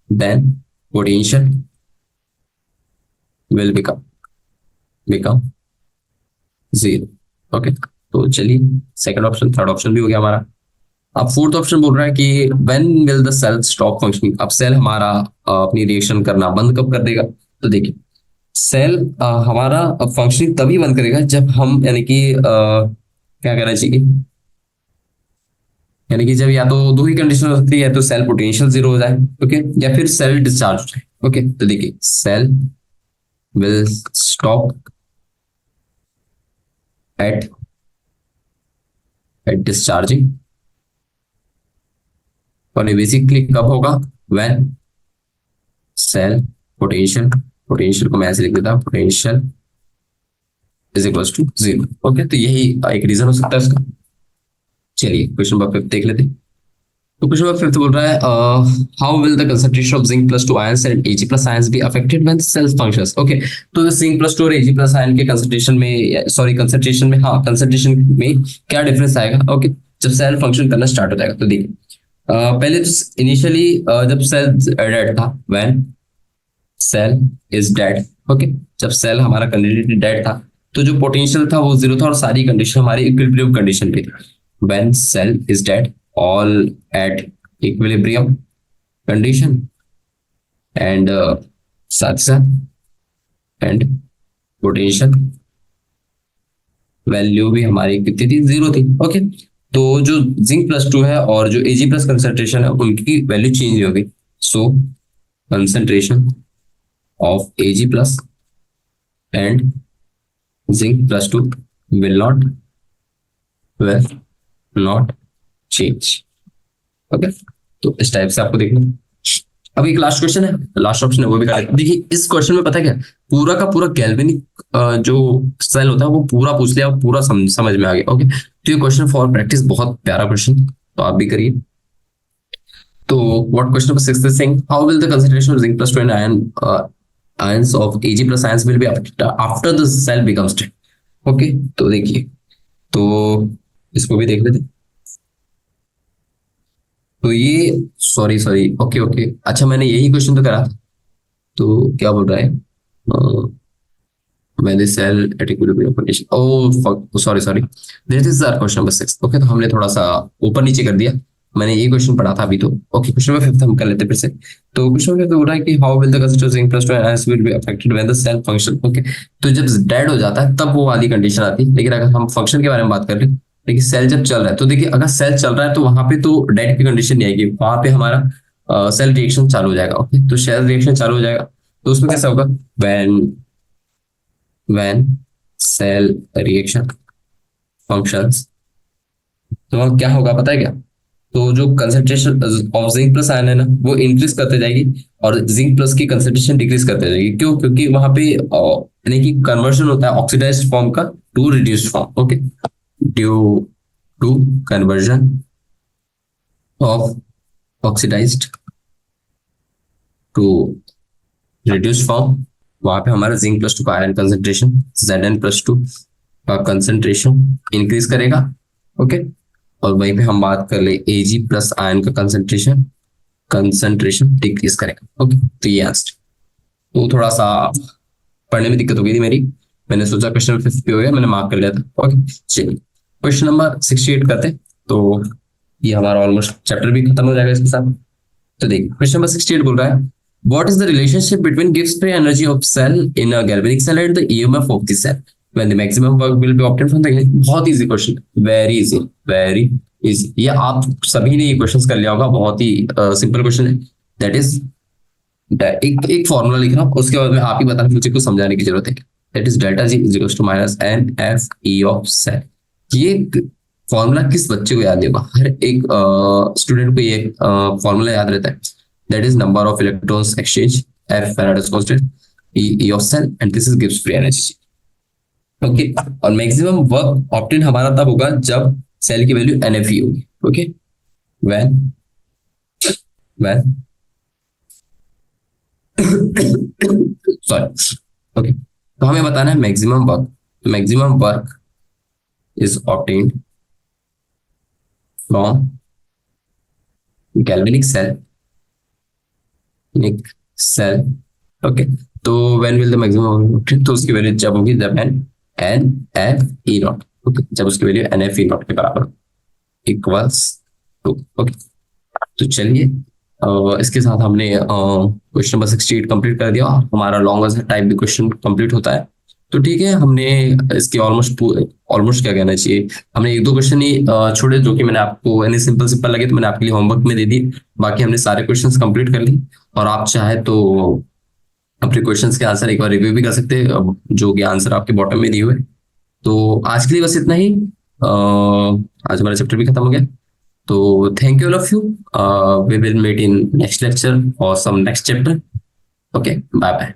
Then potential will become zero, okay. तो चलिए सेकंड ऑप्शन, थर्ड ऑप्शन भी हो गया हमारा। अब फोर्थ ऑप्शन बोल रहा है कि when will the cell stop functioning. अब सेल हमारा अपनी रिएक्शन करना बंद कब कर देगा। तो देखिए सेल हमारा फंक्शनिंग तभी बंद करेगा जब हम यानी कि क्या कहना चाहिए, यानी कि जब या तो दो ही कंडीशन हो सकती है, या तो सेल पोटेंशियल जीरो हो जाए, ओके, या फिर सेल डिस्चार्ज हो जाए, ओके। तो देखिए cell will stop at discharging, और ये बेसिकली कब होगा, व्हेन सेल पोटेंशियल, पोटेंशियल को मैं ऐसे लिख देता हूं, potential is equals to zero, okay. तो यही एक रीजन हो सकता है इसका। चलिए क्वेश्चन नंबर 5 देख लेते हैं। तो क्वेश्चन नंबर 5 बोल रहा है how will the concentration of zinc plus 2 ions and Ag plus ions be affected when cell functions, okay. तो जिंक प्लस 2 और Ag प्लस आयन के कंसंट्रेशन में, सॉरी कंसंट्रेशन में, हाँ कंसंट्रेशन में क्या डिफरेंस आएगा, ओके, जब सेल फंक्शन करना स्टार्ट हो जाएगा। तो देखिए पहले तो इनिशियली जब सेल डेड था, when cell is dead, okay, जब सेल हमारा कंप्लीटली डेड था तो जो पोटेंशियल था वो जीरो था और सारी कंडीशन हमारी इक्विलिब्रियम कंडीशन पे थी। When cell is dead all at equilibrium condition and साथ ही साथ एंड पोटेंशियल वैल्यू भी हमारी कितनी थी, जीरो थी, ओके। तो जो जिंक प्लस 2 है और जो Ag प्लस कंसंट्रेशन है उनकी वैल्यू चेंज नहीं होगी। So concentration of Ag plus and zinc plus 2 will not change, okay. तो इस टाइप से आपको देखना। अब एक लास्ट क्वेश्चन है, लास्ट ऑप्शन है, वो भी करेक्ट। देखिए इस क्वेश्चन में पता है क्या, पूरा का पूरा गैल्वेनिक जो सेल होता है वो पूरा पूछ लिया, पूरा समझ में आ गया, ओके। तो ये क्वेश्चन फॉर प्रैक्टिस बहुत प्यारा क्वेश्चन, तो आप भी करिए। तो what question number 6 is saying how will the concentration of zinc plus 2 and ions of Ag plus ions will be after the cell becomes dead, okay. तो देखिए तो इसको भी देख लेते हैं। तो ये सॉरी सॉरी ओके ओके, अच्छा मैंने यही क्वेश्चन तो करा था। तो क्या बोल रहा है, मैंने cell at equilibrium condition, oh sorry sorry, this is our question number 6, okay. तो हमने थोड़ा सा ऊपर नीचे कर दिया, मैंने ये क्वेश्चन पढ़ा था अभी तो, ओके। क्वेश्चन नंबर 5 हम कर लेते हैं फिर से। तो क्वेश्चन नंबर 5 बोल रहा है कि how will the consistency of zinc plus 2 ions will be affected when the cell function, okay. तो जब डेड हो जाता है तब वो वाली कंडीशन आती है, लेकिन अगर हम फंक्शन के बारे में बात कर रहे, देखिए सेल जब चल रहा है तो देखिए अगर सेल चल रहा है तो वहां पे तो डेड की कंडीशन नहीं आएगी, वहां पे हमारा सेल रिएक्शन चालू हो जाएगा, ओके। तो सेल रिएक्शन चालू हो जाएगा तो उसमें कैसा होगा, व्हेन सेल रिएक्शन फंक्शंस, तो क्या होगा पता है क्या, तो जो concentration of zinc plus ion है ना वो इंक्रीज करते जाएगी और जिंक प्लस की कंसंट्रेशन डिक्रीज करते जाएगी। क्यों, क्योंकि वहां पे यानी कि कन्वर्जन होता है ऑक्सीडाइज्ड फॉर्म का to reduced form, okay, due to conversion of oxidised to reduced form, वहां पे हमारा जिंक प्लस 2 का आयरन कंसंट्रेशन Zn प्लस 2 का कंसंट्रेशन इंक्रीज करेगा, ओके। और वहीं पे हम बात कर ले Ag प्लस आयन का कंसंट्रेशन डिक्रीज करेगा। ओके, तो ये आंसर। तो थोड़ा सा पढ़ने में दिक्कत हो गई थी मेरी, मैंने सोचा क्वेश्चन 50 हो गया, मैंने मार्क कर लिया था। ओके, चलिए क्वेश्चन नंबर 68 करते हैं। तो ये हमारा ऑलमोस्ट चैप्टर भी खत्म हो जाएगा इसके साथ। तो देखिए क्वेश्चन नंबर 68 बोल रहा है, what is the relationship between Gibbs free energy of cell in a galvanic cell and the EMF of the cell when the maximum work will be obtained from the. बहुत easy question, very easy, very easy. ये आप सभी ने ये questions कर लिया होगा, बहुत ही सिंपल क्वेश्चन है। दैट इज एक एक फॉर्मूला लिख रहा हूँ, उसके बाद में आप ही बताना, मुझे कुछ समझाने की जरूरत है। That is delta G is equals to minus N F E of cell. ये फॉर्मूला किस बच्चे को याद नहीं होगा? हर एक स्टूडेंट को ये फॉर्मूला याद रहता है। That is number of electrons exchange, F Faraday's constant, E of cell, and this is Gibbs free energy. Okay, और मैक्सिमम वर्क ऑब्टेन हमारा तब होगा जब सेल की वैल्यू एनएफ होगी। Okay, when when sorry, okay, तो हमें बताना है maximum work. Maximum work is obtained from galvanic cell, एक सेल। ओके, तो व्हेन विल द मैक्सिमम, तो उसकी वैल्यू जब होगी जब N N F E nought. Okay, जब उसकी value N F E nought के बराबर इक्वल्स टू। ओके, तो चलिए इसके साथ हमने क्वेश्चन नंबर 68 कंप्लीट कर दिया, हमारा लॉन्ग आंसर टाइप भी क्वेश्चन कंप्लीट होता है। तो ठीक है, हमने इसके ऑलमोस्ट ऑलमोस्ट क्या कहना चाहिए, हमने एक दो क्वेश्चन ही छोड़े जो कि मैंने आपको यानी सिंपल सिंपल लगे, तो मैंने आपके लिए होमवर्क में दे दिए। बाकी हमने सारे क्वेश्चंस कंप्लीट कर लिए, और आप चाहे तो अपने क्वेश्चंस के आंसर एक बार रिव्यू भी कर सकते हैं, जो कि आंसर आपके बॉटम में दिए हुए। तो आज के लिए बस इतना ही। आज हमारा चैप्टर भी खत्म हो गया। तो thank you all of you. We will meet in next lecture or some next chapter. Okay, bye bye.